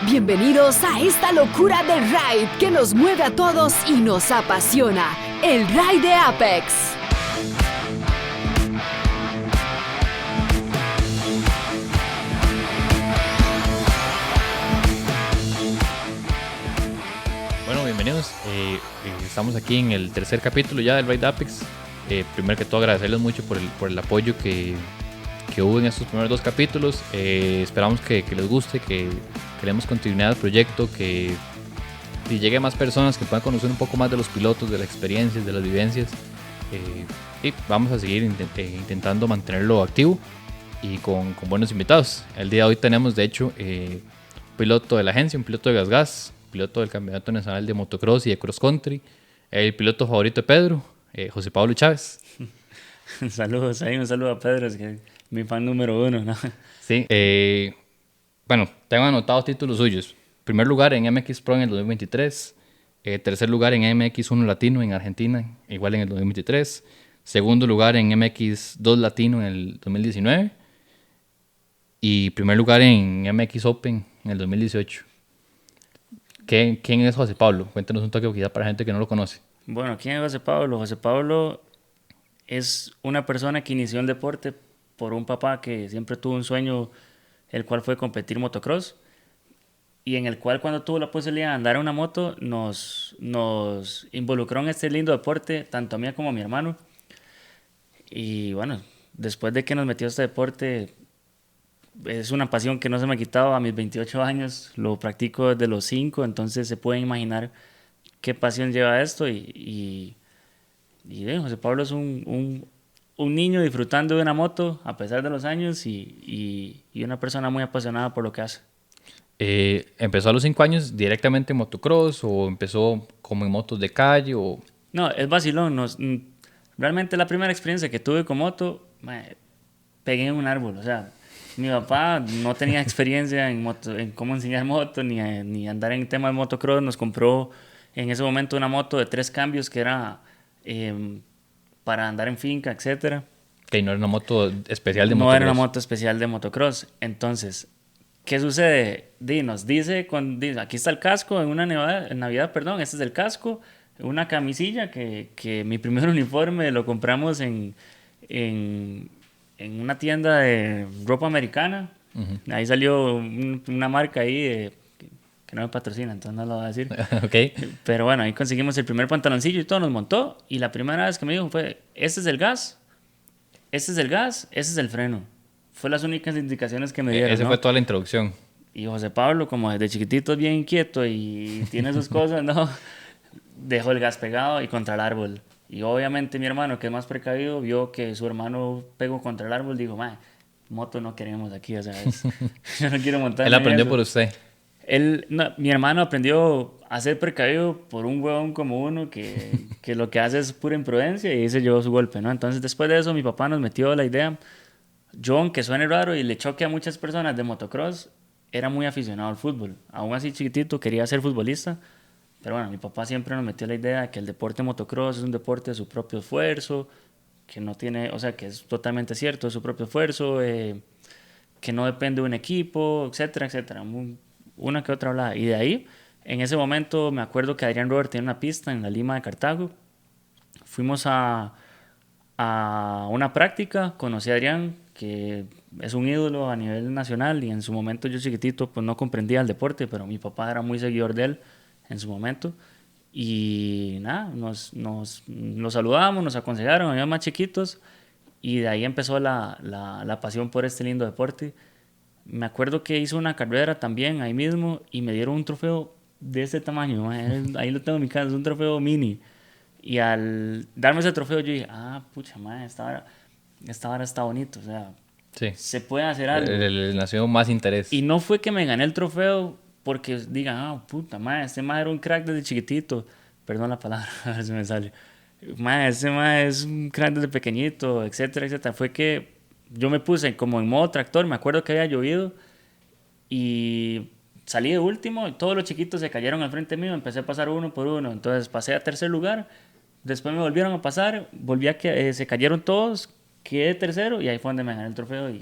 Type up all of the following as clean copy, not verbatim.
Bienvenidos a esta locura de ride que nos mueve a todos y nos apasiona, el Ride de Apex. Bueno, bienvenidos. Estamos aquí en el tercer capítulo ya del Ride de Apex. Primero que todo agradecerles mucho por el apoyo que hubo en estos primeros dos capítulos. Esperamos que les guste, que demos continuidad al proyecto, que llegue a más personas, que puedan conocer un poco más de los pilotos, de las experiencias, de las vivencias. Y vamos a seguir intentando mantenerlo activo y con buenos invitados. El día de hoy tenemos, de hecho, un piloto de la agencia, un piloto de GasGas, piloto del Campeonato Nacional de Motocross y de Cross Country, el piloto favorito de Pedro, José Pablo Chávez. Saludos, ahí un saludo a Pedro, es que mi fan número uno, ¿no? Sí, bueno, tengo anotados títulos suyos. Primer lugar en MX Pro en el 2023. Tercer lugar en MX1 Latino en Argentina, igual en el 2023. Segundo lugar en MX2 Latino en el 2019. Y primer lugar en MX Open en el 2018. ¿Quién es José Pablo? Cuéntanos un toque quizá para gente que no lo conoce. Bueno, ¿quién es José Pablo? José Pablo es una persona que inició el deporte por un papá que siempre tuvo un sueño, el cual fue competir motocross, y en el cual cuando tuvo la posibilidad de andar en una moto nos involucró en este lindo deporte, tanto a mí como a mi hermano. Y bueno, después de que nos metió a este deporte, es una pasión que no se me ha quitado a mis 28 años, lo practico desde los 5, entonces se pueden imaginar qué pasión lleva esto y José Pablo es un niño disfrutando de una moto a pesar de los años y una persona muy apasionada por lo que hace. ¿Empezó a los 5 años directamente en motocross o empezó como en motos de calle? No, es vacilón. Realmente la primera experiencia que tuve con moto, pegué en un árbol. O sea, mi papá no tenía experiencia en cómo enseñar moto ni andar en tema de motocross. Nos compró en ese momento una moto de 3 cambios que era para andar en finca, etcétera. Que no era una moto especial de motocross. No era una moto especial de motocross. Entonces, ¿qué sucede? Nos dice, aquí está el casco, en Navidad, perdón, este es el casco, una camisilla que mi primer uniforme lo compramos en una tienda de ropa americana. Uh-huh. Ahí salió una marca ahí que no me patrocina, entonces no lo voy a decir. Okay. Pero bueno, ahí conseguimos el primer pantaloncillo y todo, nos montó. Y la primera vez que me dijo fue, este es el gas, este es el gas, este es el freno. Fue las únicas indicaciones que me dieron. Esa fue toda la introducción. Y José Pablo, como desde chiquitito es bien inquieto y tiene sus cosas, ¿no? Dejó el gas pegado y contra el árbol. Y obviamente mi hermano, que es más precavido, vio que su hermano pegó contra el árbol, dijo, moto no queremos aquí, o sea, yo no quiero montar. Él aprendió por usted. Mi hermano aprendió a ser precavido por un huevón como uno que lo que hace es pura imprudencia y ahí se llevó su golpe, ¿no? Entonces después de eso mi papá nos metió la idea. Yo, aunque suene raro y le choque a muchas personas de motocross, era muy aficionado al fútbol. Aún así chiquitito quería ser futbolista. Pero bueno, mi papá siempre nos metió la idea de que el deporte motocross es un deporte de su propio esfuerzo, que no tiene, o sea, que es totalmente cierto, de su propio esfuerzo, que no depende de un equipo, etcétera, etcétera. Una que otra hablada. Y de ahí, en ese momento, me acuerdo que Adrián Robert tenía una pista en la Lima de Cartago. Fuimos a una práctica, conocí a Adrián, que es un ídolo a nivel nacional, y en su momento yo chiquitito pues no comprendía el deporte, pero mi papá era muy seguidor de él en su momento. Y nada, nos saludamos, nos aconsejaron, había más chiquitos, y de ahí empezó la pasión por este lindo deporte. Me acuerdo que hice una carrera también ahí mismo y me dieron un trofeo de este tamaño, ahí lo tengo en mi casa, es un trofeo mini. Y al darme ese trofeo yo dije, pucha, esta vara está bonito, o sea, sí, se puede hacer algo. Le nació más interés. Y no fue que me gané el trofeo porque digan, puta, este era un crack desde chiquitito. Perdón la palabra, a ver si me sale. Este es un crack desde pequeñito, etcétera, etcétera. Fue que yo me puse como en modo tractor, me acuerdo que había llovido y salí de último y todos los chiquitos se cayeron al frente mío, empecé a pasar uno por uno, entonces pasé a tercer lugar, después me volvieron a pasar, se cayeron todos, quedé tercero y ahí fue donde me gané el trofeo.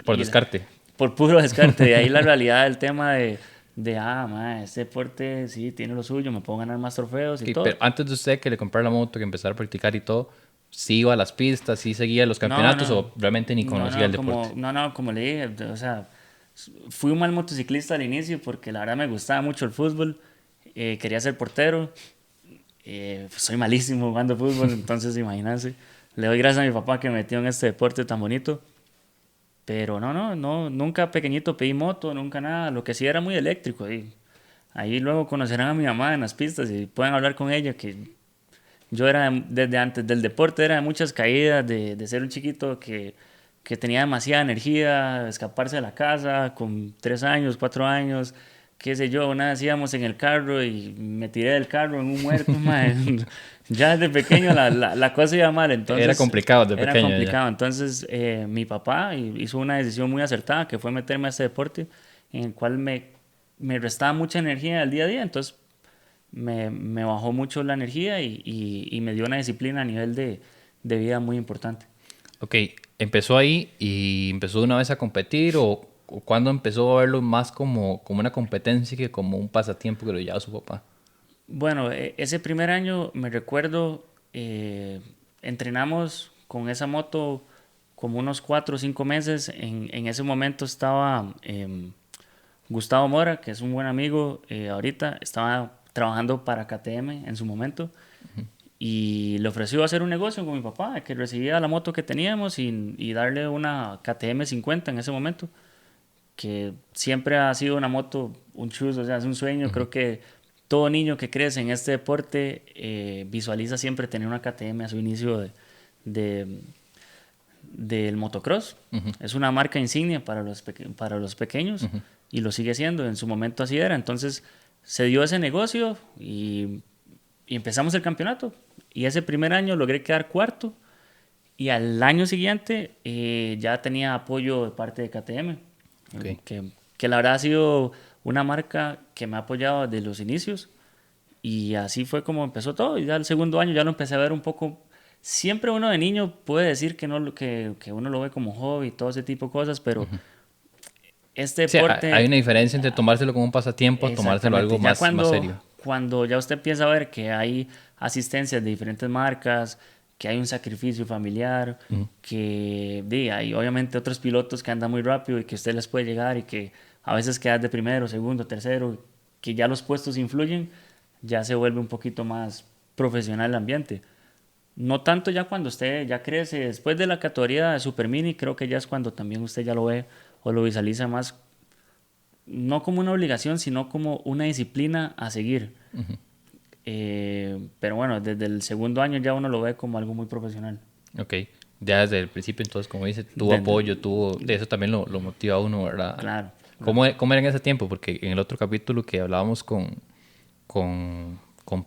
Por descarte. Por puro descarte, de ahí la realidad del tema de Este deporte sí tiene lo suyo, me puedo ganar más trofeos y todo. Pero antes de usted que le comprara la moto, que empezara a practicar y todo, ¿sí iba a las pistas, sí seguía los campeonatos o realmente ni conocía el deporte? Como le dije, o sea, fui un mal motociclista al inicio porque la verdad me gustaba mucho el fútbol, quería ser portero, pues soy malísimo jugando fútbol, entonces imagínense, le doy gracias a mi papá que me metió en este deporte tan bonito. Pero no, nunca pequeñito pedí moto, nunca nada. Lo que sí era muy eléctrico. Ahí luego conocerán a mi mamá en las pistas y pueden hablar con ella que yo era desde antes del deporte, era de muchas caídas, de ser un chiquito que tenía demasiada energía, escaparse de la casa con 3 años, 4 años, qué sé yo, una vez íbamos en el carro y me tiré del carro en un muerto, mae. Ya desde pequeño la cosa iba mal, entonces... Era complicado de Era pequeño complicado, entonces mi papá hizo una decisión muy acertada, que fue meterme a este deporte en el cual me restaba mucha energía al día a día, entonces me bajó mucho la energía y me dio una disciplina a nivel de vida muy importante. Ok, ¿empezó ahí y empezó de una vez a competir o cuándo empezó a verlo más como una competencia que como un pasatiempo que lo llevaba su papá? Bueno, ese primer año me recuerdo, entrenamos con esa moto como unos 4 o 5 meses. En ese momento estaba Gustavo Mora, que es un buen amigo ahorita, estaba trabajando para KTM en su momento y le ofreció hacer un negocio con mi papá, que recibía la moto que teníamos y darle una KTM 50 en ese momento, que siempre ha sido una moto, un chus, o sea, es un sueño. Creo que todo niño que crece en este deporte visualiza siempre tener una KTM a su inicio de- del motocross. Es una marca insignia para los pequeños y lo sigue siendo. En su momento así era. Entonces se dio ese negocio y empezamos el campeonato. Y ese primer año logré quedar cuarto. Y al año siguiente ya tenía apoyo de parte de KTM, Ok. que la verdad ha sido una marca que me ha apoyado desde los inicios. Y así fue como empezó todo. Y ya el segundo año ya lo empecé a ver un poco. Siempre uno de niño puede decir que, no, que uno lo ve como hobby y todo ese tipo de cosas, pero este Sí, hay deporte... una diferencia entre tomárselo como un pasatiempo a tomárselo Exactamente. algo Ya más serio. cuando ya usted empieza a ver que hay asistencias de diferentes marcas, que hay un sacrificio familiar, que hay obviamente otros pilotos que andan muy rápido y que usted les puede llegar y que a veces quedas de primero, segundo, tercero, que ya los puestos influyen, ya se vuelve un poquito más profesional el ambiente. No tanto ya cuando usted ya crece, después de la categoría de Super Mini, creo que ya es cuando también usted ya lo ve o lo visualiza más no como una obligación, sino como una disciplina a seguir. Pero bueno, desde el segundo año ya uno lo ve como algo muy profesional. Ok, ya desde el principio, entonces, como dice, tuvo De- apoyo, de eso también lo motiva a uno, ¿verdad? claro. ¿Cómo era en ese tiempo? Porque en el otro capítulo que hablábamos con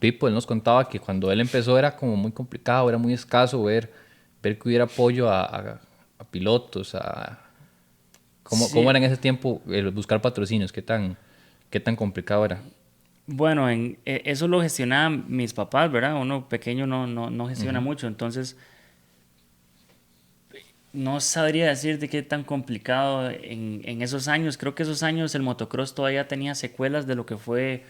Pipo, él nos contaba que cuando él empezó era como muy complicado, era muy escaso ver que hubiera apoyo a pilotos, ¿cómo Sí, era en ese tiempo el buscar patrocinios? ¿Qué tan complicado era? bueno, eso lo gestionaban mis papás, ¿verdad? Uno pequeño no gestiona mucho, entonces no sabría decir de qué tan complicado en esos años. Creo que esos años el motocross todavía tenía secuelas de lo que fue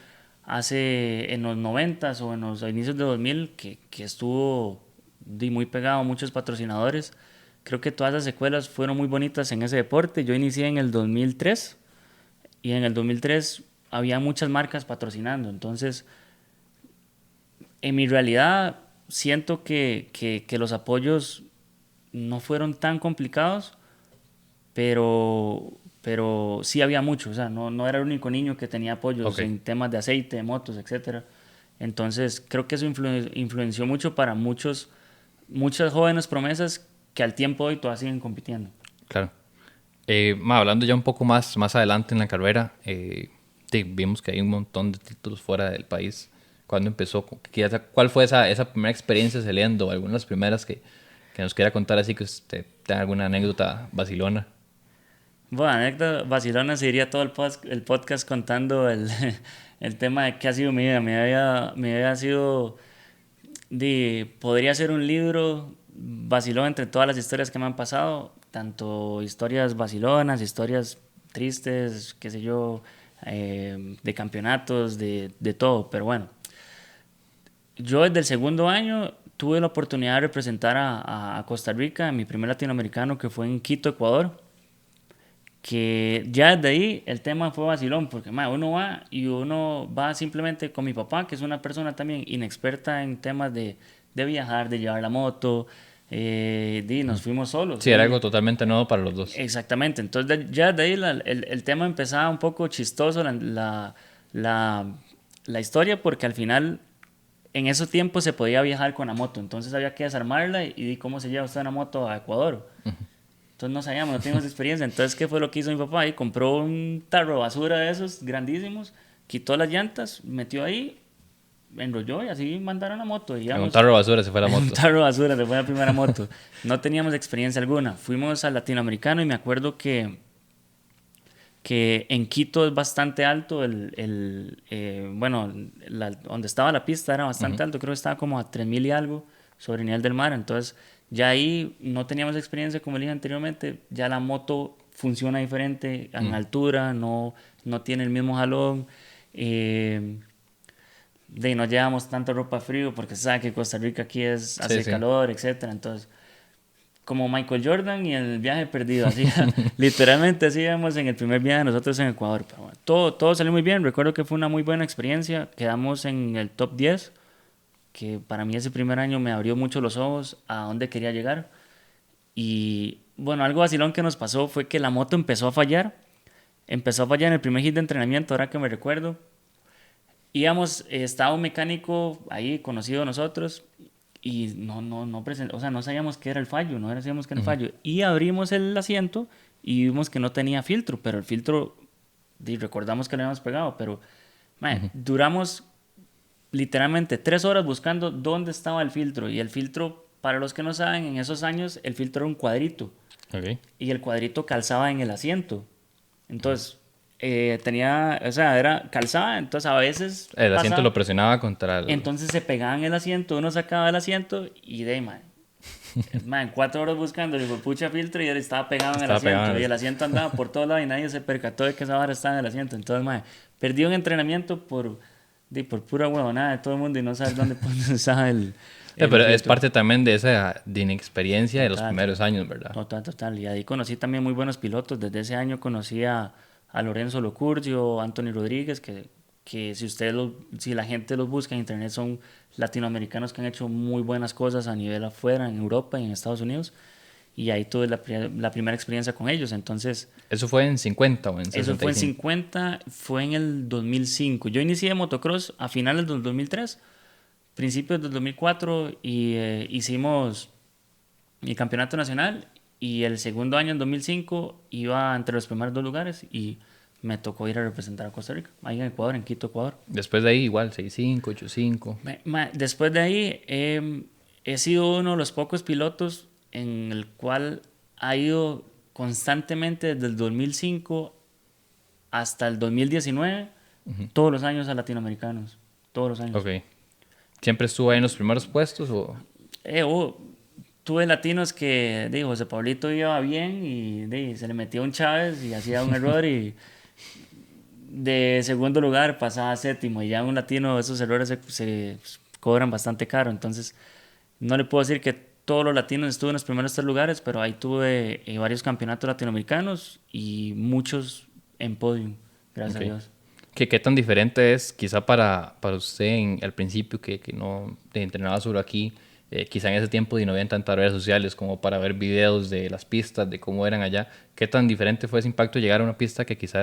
hace en los noventas o en los inicios de 2000 que estuvo muy pegado a muchos patrocinadores. Creo que todas las secuelas fueron muy bonitas en ese deporte. Yo inicié en el 2003 y en el 2003 había muchas marcas patrocinando. Entonces, en mi realidad, siento que los apoyos no fueron tan complicados, pero sí había mucho. O sea, no era el único niño que tenía apoyos Ok, en temas de aceite, de motos, etcétera. Entonces, creo que eso influenció mucho para muchas jóvenes promesas que al tiempo de hoy todavía siguen compitiendo. claro. Hablando ya un poco más adelante en la carrera, vimos que hay un montón de títulos fuera del país. ¿Cuándo empezó? ¿Cuál fue esa primera experiencia saliendo? ¿Algunas de las primeras que nos quiera contar así que usted tenga alguna anécdota vacilona? Bueno, anécdota vacilona sería todo el podcast contando el tema de qué ha sido mi vida. Mi vida ha sido, podría ser un libro vacilón entre todas las historias que me han pasado, tanto historias vacilonas, historias tristes, qué sé yo, de campeonatos, de todo. Pero bueno, yo desde el segundo año tuve la oportunidad de representar a Costa Rica en mi primer latinoamericano, que fue en Quito, Ecuador. Que ya desde ahí el tema fue vacilón, porque uno va y uno va simplemente con mi papá, que es una persona también inexperta en temas de viajar, de llevar la moto, y nos fuimos solos. Sí, era algo totalmente nuevo para los dos. Exactamente, entonces ya de ahí el tema empezaba un poco chistoso, la historia, porque al final en esos tiempos se podía viajar con la moto, entonces había que desarmarla y cómo se lleva usted una moto a Ecuador. Entonces no sabíamos, no teníamos experiencia. Entonces, ¿qué fue lo que hizo mi papá? Ahí compró un tarro de basura de esos grandísimos, quitó las llantas, metió ahí, enrolló y así mandaron la moto. En un tarro de basura se fue la moto. Un tarro de basura se fue la primera moto. No teníamos experiencia alguna. Fuimos al latinoamericano y me acuerdo que en Quito es bastante alto. Donde estaba la pista era bastante alto. Creo que estaba como a 3.000 y algo sobre el nivel del mar. Entonces, ya ahí no teníamos experiencia, como le dije anteriormente. Ya la moto funciona diferente en altura, no tiene el mismo jalón. No llevamos tanta ropa frío porque se sabe que Costa Rica aquí hace calor, etcétera. Entonces, como Michael Jordan y el viaje perdido, así, literalmente así íbamos en el primer viaje nosotros en Ecuador. Pero bueno, todo salió muy bien. Recuerdo que fue una muy buena experiencia. Quedamos en el top 10, que para mí ese primer año me abrió mucho los ojos a dónde quería llegar. Y bueno, algo vacilón que nos pasó fue que la moto empezó a fallar. Empezó a fallar en el primer hit de entrenamiento, ahora que me recuerdo. Estaba un mecánico ahí conocido de nosotros y no sabíamos qué era el fallo, no sabíamos qué era el fallo. Y abrimos el asiento y vimos que no tenía filtro, pero el filtro, recordamos que lo habíamos pegado, pero duramos literalmente 3 horas buscando dónde estaba el filtro. Y el filtro, para los que no saben, en esos años el filtro era un cuadrito. Okay. Y el cuadrito calzaba en el asiento. Entonces, era calzada, entonces a veces el asiento lo presionaba contra el... Entonces se pegaba en el asiento, uno sacaba el asiento y en 4 horas buscando el pucha filtro y él estaba pegado en el asiento. Y el asiento andaba por todos lados y nadie se percató de que esa vara estaba en el asiento. Entonces, perdió un entrenamiento por pura huevonada de todo el mundo y no sabes dónde estaba el pero filtro. es parte también de esa inexperiencia de los primeros años, ¿verdad? Total. Y ahí conocí también muy buenos pilotos. Desde ese año conocí a Lorenzo Locurcio, Anthony Rodríguez, que si la gente los busca en internet son latinoamericanos que han hecho muy buenas cosas a nivel afuera, en Europa y en Estados Unidos. Y ahí tuve la primera experiencia con ellos. Entonces, ¿eso fue en 50 o en 65? Eso fue en 50, fue en el 2005. Yo inicié motocross a finales del 2003, principios del 2004, y hicimos el campeonato nacional. Y el segundo año, en 2005, iba entre los primeros 2 lugares y me tocó ir a representar a Costa Rica, ahí en Ecuador, en Quito, Ecuador. Después de ahí, igual, 65, 85. Después de ahí, he sido uno de los pocos pilotos en el cual ha ido constantemente desde el 2005 hasta el 2019, todos los años a latinoamericanos, todos los años. Ok. ¿Siempre estuvo ahí en los primeros puestos o...? Tuve latinos que, José Pablito iba bien y se le metió un Chávez y hacía un error y de segundo lugar pasaba a séptimo, y ya un latino esos errores se cobran bastante caro. Entonces no le puedo decir que todos los latinos estuve en los primeros 3 lugares, pero ahí tuve varios campeonatos latinoamericanos y muchos en podium, gracias a Dios. ¿Qué tan diferente es quizá para usted al principio que no te entrenaba solo aquí? Quizá en ese tiempo no habían tantas redes sociales como para ver videos de las pistas, de cómo eran allá. ¿Qué tan diferente fue ese impacto llegar a una pista que quizá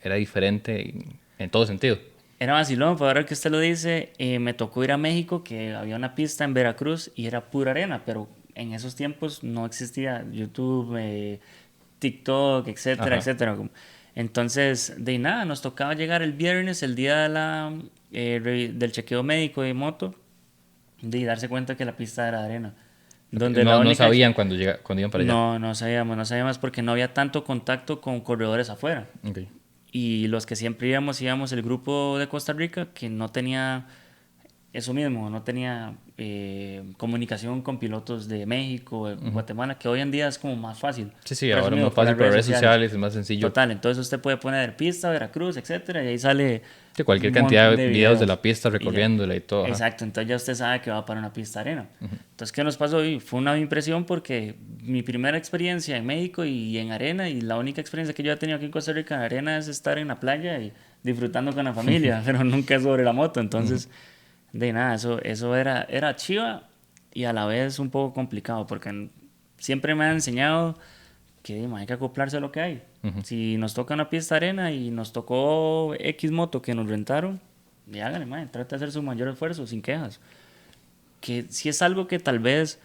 era diferente en todo sentido? Era vacilón, pero ahora que usted lo dice, me tocó ir a México, que había una pista en Veracruz y era pura arena, pero en esos tiempos no existía YouTube, TikTok, etcétera, etcétera. Entonces, nos tocaba llegar el viernes, el día del chequeo médico de moto, de darse cuenta que la pista era de arena. No sabían cuando iban para allá. No sabíamos porque no había tanto contacto con corredores afuera. Okay. Y los que siempre íbamos el grupo de Costa Rica, que no tenía eso mismo, no tenía comunicación con pilotos de México, Guatemala, que hoy en día es como más fácil. Sí, ahora es Resumido, más fácil por redes sociales, es más sencillo. Total, entonces usted puede poner pista, Veracruz, etcétera, y ahí sale Sí, cualquier un cantidad montón de videos de la pista recorriéndola y todo. Exacto, entonces ya usted sabe que va para una pista arena. Entonces, ¿qué nos pasó hoy? Fue una impresión porque mi primera experiencia en México y en arena, y la única experiencia que yo he tenido aquí en Costa Rica en arena es estar en la playa y disfrutando con la familia, pero nunca sobre la moto. Entonces, de nada, eso era chiva y a la vez un poco complicado porque siempre me han enseñado que hay que acoplarse a lo que hay. Si nos toca una pista arena y nos tocó X moto que nos rentaron, y hágale, man, trate de hacer su mayor esfuerzo sin quejas. Que si es algo que tal vez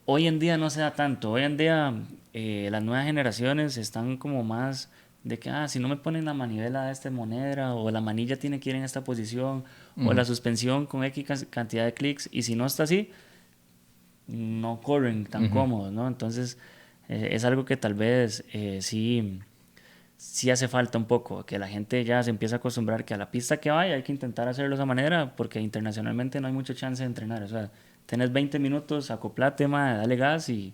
hoy en día no se da tanto. Hoy en día las nuevas generaciones están como más de que, si no me ponen la manivela de esta moneda, o la manilla tiene que ir en esta posición, o la suspensión con X cantidad de clics, y si no está así, no corren tan cómodos, ¿no? Entonces, es algo que tal vez sí hace falta un poco, que la gente ya se empiece a acostumbrar que a la pista que vaya hay que intentar hacerlo de esa manera, porque internacionalmente no hay mucha chance de entrenar. O sea, tenés 20 minutos, acoplate, dale gas y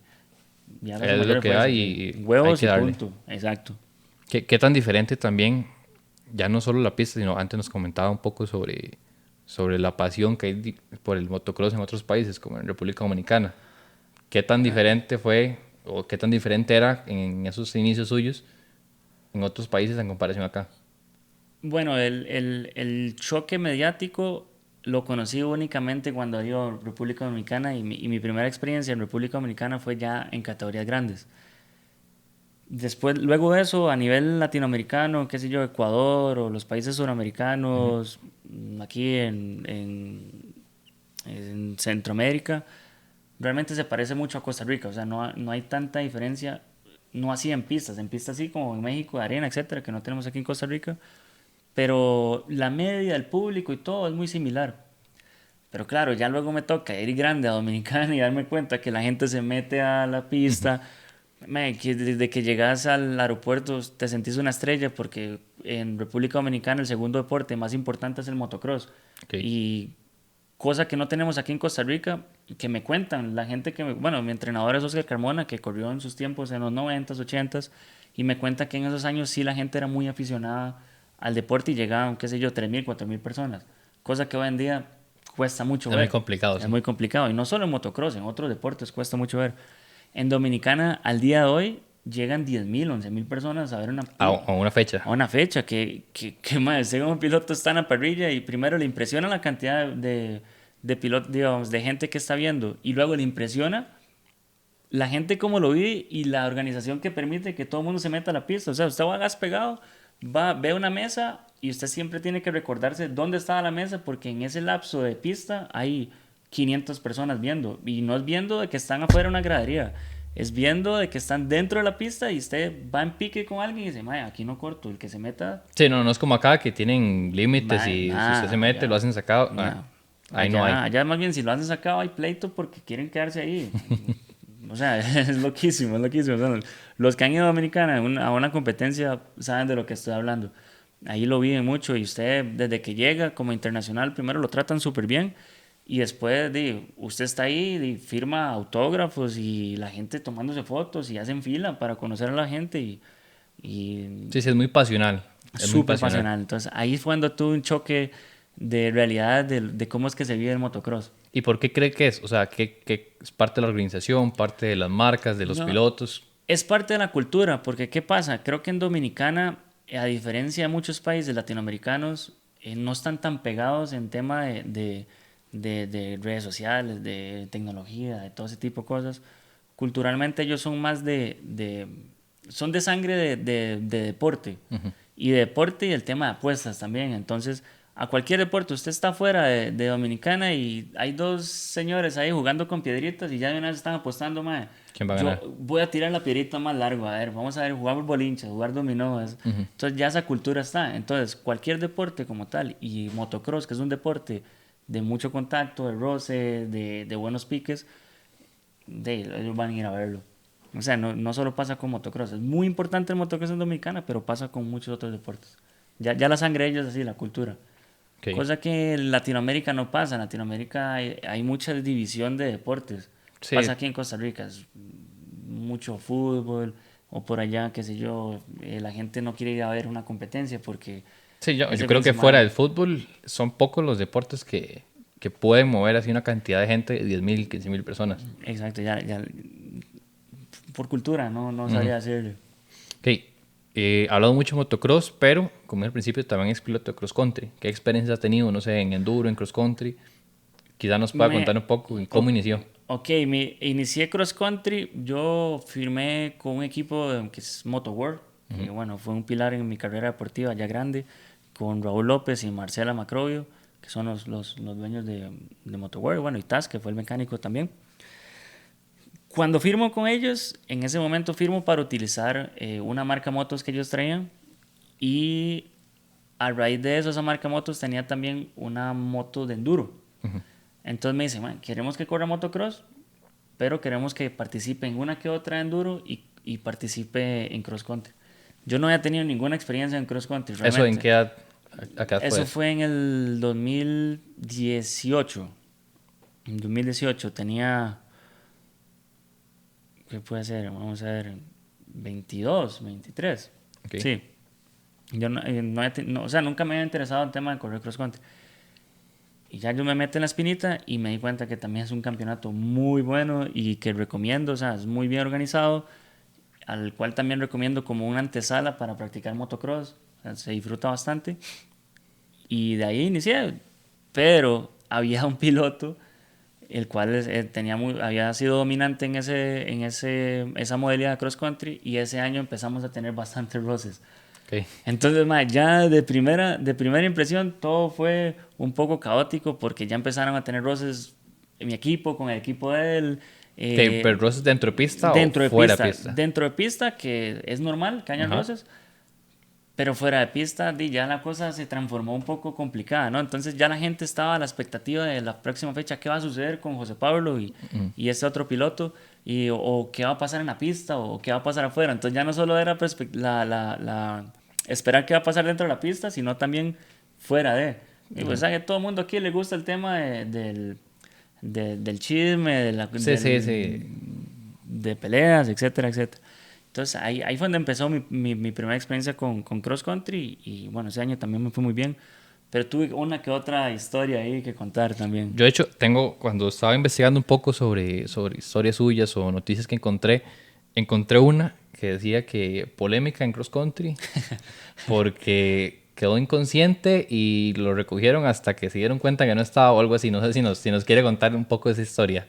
hagas Es lo que hay y huevos hay que y darle. punto. Exacto. ¿Qué tan diferente también, ya no solo la pista, sino antes nos comentaba un poco sobre la pasión que hay por el motocross en otros países, como en República Dominicana? ¿Qué tan diferente fue o qué tan diferente era en esos inicios suyos en otros países en comparación acá? Bueno, el choque mediático lo conocí únicamente cuando iba a República Dominicana, y mi primera experiencia en República Dominicana fue ya en categorías grandes. Después, luego de eso, a nivel latinoamericano, qué sé yo, Ecuador o los países suramericanos, aquí en Centroamérica, realmente se parece mucho a Costa Rica. O sea, no hay tanta diferencia, no así en pistas sí como en México, de arena, etcétera, que no tenemos aquí en Costa Rica, pero la media del público y todo es muy similar. Pero claro, ya luego me toca ir grande a Dominicana y darme cuenta que la gente se mete a la pista. Que desde que llegas al aeropuerto te sentís una estrella, porque en República Dominicana el segundo deporte más importante es el motocross. Okay. Y cosa que no tenemos aquí en Costa Rica, que me cuentan la gente bueno, mi entrenador es Oscar Carmona, que corrió en sus tiempos en los 90s, 80s, y me cuenta que en esos años sí la gente era muy aficionada al deporte y llegaban, qué sé yo, 3.000, 4.000 personas. Cosa que hoy en día cuesta mucho ver. Es muy complicado. Es sí. muy complicado. Y no solo en motocross, en otros deportes cuesta mucho ver. En Dominicana, al día de hoy, llegan 10.000, 11.000 personas a ver a una fecha. A una fecha que más, según un piloto está en la parrilla y primero le impresiona la cantidad de pilotos, digamos, de gente que está viendo, y luego le impresiona la gente cómo lo vive y la organización que permite que todo el mundo se meta a la pista. O sea, usted va a gas pegado, ve una mesa y usted siempre tiene que recordarse dónde estaba la mesa, porque en ese lapso de pista hay 500 personas viendo, y no es viendo de que están afuera en una gradería, es viendo de que están dentro de la pista y usted va en pique con alguien y dice, aquí no corto, el que se meta... Sí, no es como acá que tienen límites y si usted se mete lo hacen sacado. Ahí no hay. Allá más bien si lo hacen sacado hay pleito porque quieren quedarse ahí. O sea, es loquísimo, es loquísimo. O sea, los que han ido a Dominicana a una competencia saben de lo que estoy hablando. Ahí lo viven mucho, y usted desde que llega como internacional primero lo tratan súper bien, y después usted está ahí y firma autógrafos y la gente tomándose fotos y hacen fila para conocer a la gente y Sí, es muy pasional. Es muy súper pasional. Entonces ahí fue cuando tuve un choque de realidad de cómo es que se vive el motocross. ¿Y por qué cree que es? O sea, ¿qué es parte de la organización, parte de las marcas, de los pilotos? Es parte de la cultura, porque ¿qué pasa? Creo que en Dominicana, a diferencia de muchos países latinoamericanos, no están tan pegados en tema de redes sociales, de tecnología, de todo ese tipo de cosas. Culturalmente ellos son más son de sangre de deporte. Y de deporte y el tema de apuestas también. Entonces, a cualquier deporte, usted está fuera de Dominicana y hay dos señores ahí jugando con piedritas y ya de una vez están apostando, mae. ¿Quién va a ganar? Yo voy a tirar la piedrita más largo, a ver, vamos a ver, jugar bolinchas, jugar dominó. Entonces ya esa cultura está. Entonces, cualquier deporte como tal, y motocross, que es un deporte de mucho contacto, de roce, de buenos piques, ellos van a ir a verlo. O sea, no solo pasa con motocross. Es muy importante el motocross en Dominicana, pero pasa con muchos otros deportes. Ya la sangre de ellos es así, la cultura. Ok. Cosa que en Latinoamérica no pasa. En Latinoamérica hay mucha división de deportes. Sí, Pasa aquí en Costa Rica, es mucho fútbol, o por allá, qué sé yo, la gente no quiere ir a ver una competencia porque sí, yo ese fin creo de que fuera semana... del fútbol son pocos los deportes que pueden mover así una cantidad de gente, 10.000, 15.000 personas. Exacto, ya por cultura, no Ujú. sabría decirle. Ok, he hablado mucho de motocross, pero como al principio también es piloto de cross country. ¿Qué experiencia has tenido, no sé, en enduro, en cross country? Quizá nos pueda contar Me, un poco en cómo o- inició. ok, inicié cross country, yo firmé con un equipo que es Moto World, que bueno, fue un pilar en mi carrera deportiva ya grande, con Raúl López y Marcela Macrovio, que son los dueños de Moto World, bueno, y Taz, que fue el mecánico también. Cuando firmo con ellos, en ese momento firmo para utilizar una marca motos que ellos traían y a raíz de eso esa marca motos tenía también una moto de enduro. Entonces me dicen, "Man, queremos que corra motocross, pero queremos que participe en una que otra enduro y participe en cross country". Yo no había tenido ninguna experiencia en cross country ¿Eso en realmente. qué edad, a qué edad fue Eso eso? fue en el 2018. En 2018 tenía, ¿qué puede ser? Vamos a ver, 22, 23. Ok. Sí. Yo o sea, nunca me había interesado en el tema de correr cross country. Y ya yo me meto en la espinita y me di cuenta que también es un campeonato muy bueno y que recomiendo, o sea, es muy bien organizado, al cual también recomiendo como una antesala para practicar motocross, o sea, se disfruta bastante. Y de ahí inicié, pero había un piloto el cual había sido dominante esa modalidad de cross country y ese año empezamos a tener bastantes roces. Ok. Entonces, ma, ya de primera impresión todo fue un poco caótico porque ya empezaron a tener roces en mi equipo, con el equipo de él, Ok, ¿pero roces dentro de pista o dentro de fuera de pista. pista? Dentro de pista, que es normal que hayan Ajá. roces, pero fuera de pista, ya la cosa se transformó un poco complicada, ¿no? Entonces ya la gente estaba a la expectativa de la próxima fecha, qué va a suceder con José Pablo y este otro piloto, o qué va a pasar en la pista, o qué va a pasar afuera. Entonces ya no solo era esperar qué va a pasar dentro de la pista, sino también fuera de. Y pues, ¿sabes? Que todo el mundo aquí le gusta el tema del chisme, Sí, sí, sí. de peleas, etcétera, etcétera. Entonces ahí fue donde empezó mi primera experiencia con cross country y bueno, ese año también me fue muy bien, pero tuve una que otra historia ahí que contar también. Yo, de hecho, cuando estaba investigando un poco sobre historias suyas o noticias que encontré una que decía que polémica en cross country porque quedó inconsciente y lo recogieron hasta que se dieron cuenta que no estaba o algo así. No sé si nos quiere contar un poco de esa historia.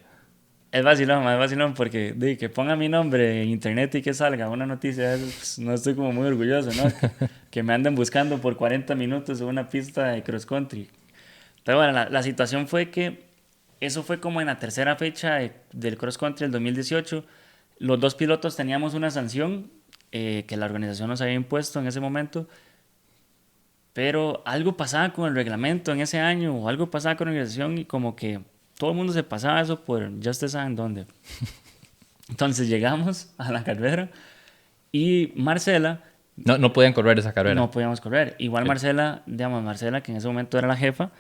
Es vacilón porque que ponga mi nombre en internet y que salga una noticia de esas, pues, no estoy como muy orgulloso, ¿no? Que me anden buscando por 40 minutos en una pista de cross country. Pero bueno, la situación fue que eso fue como en la tercera fecha del cross country del 2018. Los dos pilotos teníamos una sanción que la organización nos había impuesto en ese momento, pero algo pasaba con el reglamento en ese año o algo pasaba con la organización y como que todo el mundo se pasaba eso por ya ustedes saben dónde. Entonces llegamos a la carrera y Marcela No, no podían correr esa carrera. no podíamos correr. Igual Ok. Marcela, digamos, Marcela, que en ese momento era la jefa,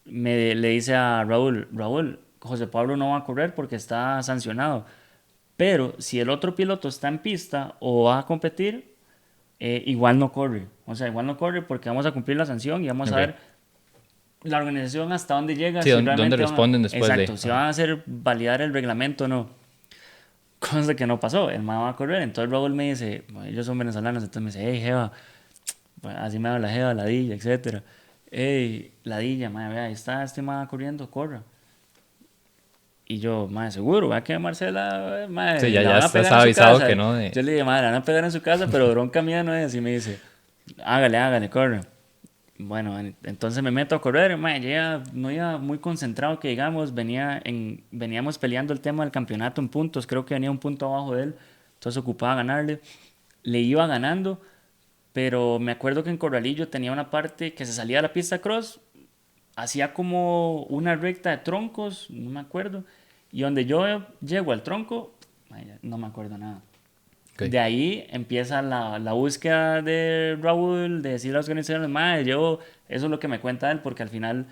le dice a Raúl, José Pablo no va a correr porque está sancionado. Pero si el otro piloto está en pista o va a competir, igual no corre. O sea, igual no corre porque vamos a cumplir la sanción y vamos a Ok. ver la organización hasta dónde llega, Sí, si ¿dónde realmente responden después de? exacto, si van a hacer validar el reglamento o no. Cosa que no pasó, el man va a correr. Entonces Raúl me dice, bueno, ellos son venezolanos, entonces me dice, hey, Jeva, bueno, así me habla Jeva, Ladilla, etcétera. Hey, Ladilla, madre, vea, ahí está este man corriendo, corra. Y yo, madre, seguro, vea que Marcela, Sí, madre, ya, la ya van a pegar estás en su avisado que casa. no. Yo le dije, madre, la van a pegar en su casa, pero bronca mía no es. Y me dice, hágale, corre. Bueno, entonces me meto a correr, madre, no iba muy concentrado que digamos, veníamos peleando el tema del campeonato en puntos, creo que venía un punto abajo de él, entonces ocupaba ganarle. Le iba ganando, pero me acuerdo que en Corralillo tenía una parte que se salía de la pista cross, hacía como una recta de troncos, no me acuerdo, y donde yo llego al tronco, ay, no me acuerdo nada. Ok. De ahí empieza la búsqueda de Raúl, de decir a las organizaciones, madre, eso es lo que me cuenta él, porque al final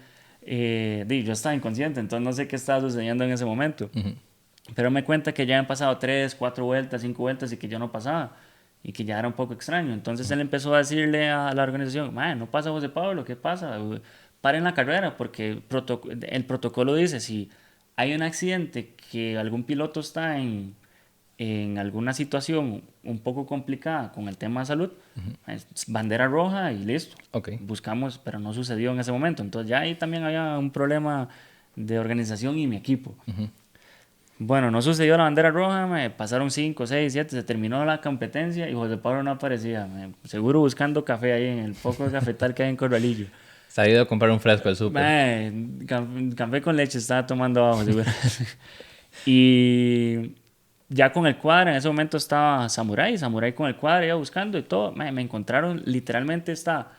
yo estaba inconsciente, entonces no sé qué estaba sucediendo en ese momento. Ujú. Pero me cuenta que ya han pasado 3, 4 vueltas, 5 vueltas y que yo no pasaba y que ya era un poco extraño. Entonces él empezó a decirle a la organización, "Mae, no pasa José Pablo, ¿qué pasa? Paren la carrera porque el protocolo dice, si hay un accidente que algún piloto está en alguna situación un poco complicada con el tema de salud, es bandera roja y listo. Ok. Buscamos, pero no sucedió en ese momento. Entonces ya ahí también había un problema de organización y mi equipo. Bueno, no sucedió la bandera roja, me pasaron 5, 6, 7, se terminó la competencia y José Pablo no aparecía. Seguro buscando café ahí en el poco de cafetal que hay en Corralillo. Se ha ido a comprar un fresco al súper. Café con leche estaba tomando abajo, seguro. Y ya con el cuadro, en ese momento estaba Samurai con el cuadro, iba buscando y todo. Me encontraron, literalmente está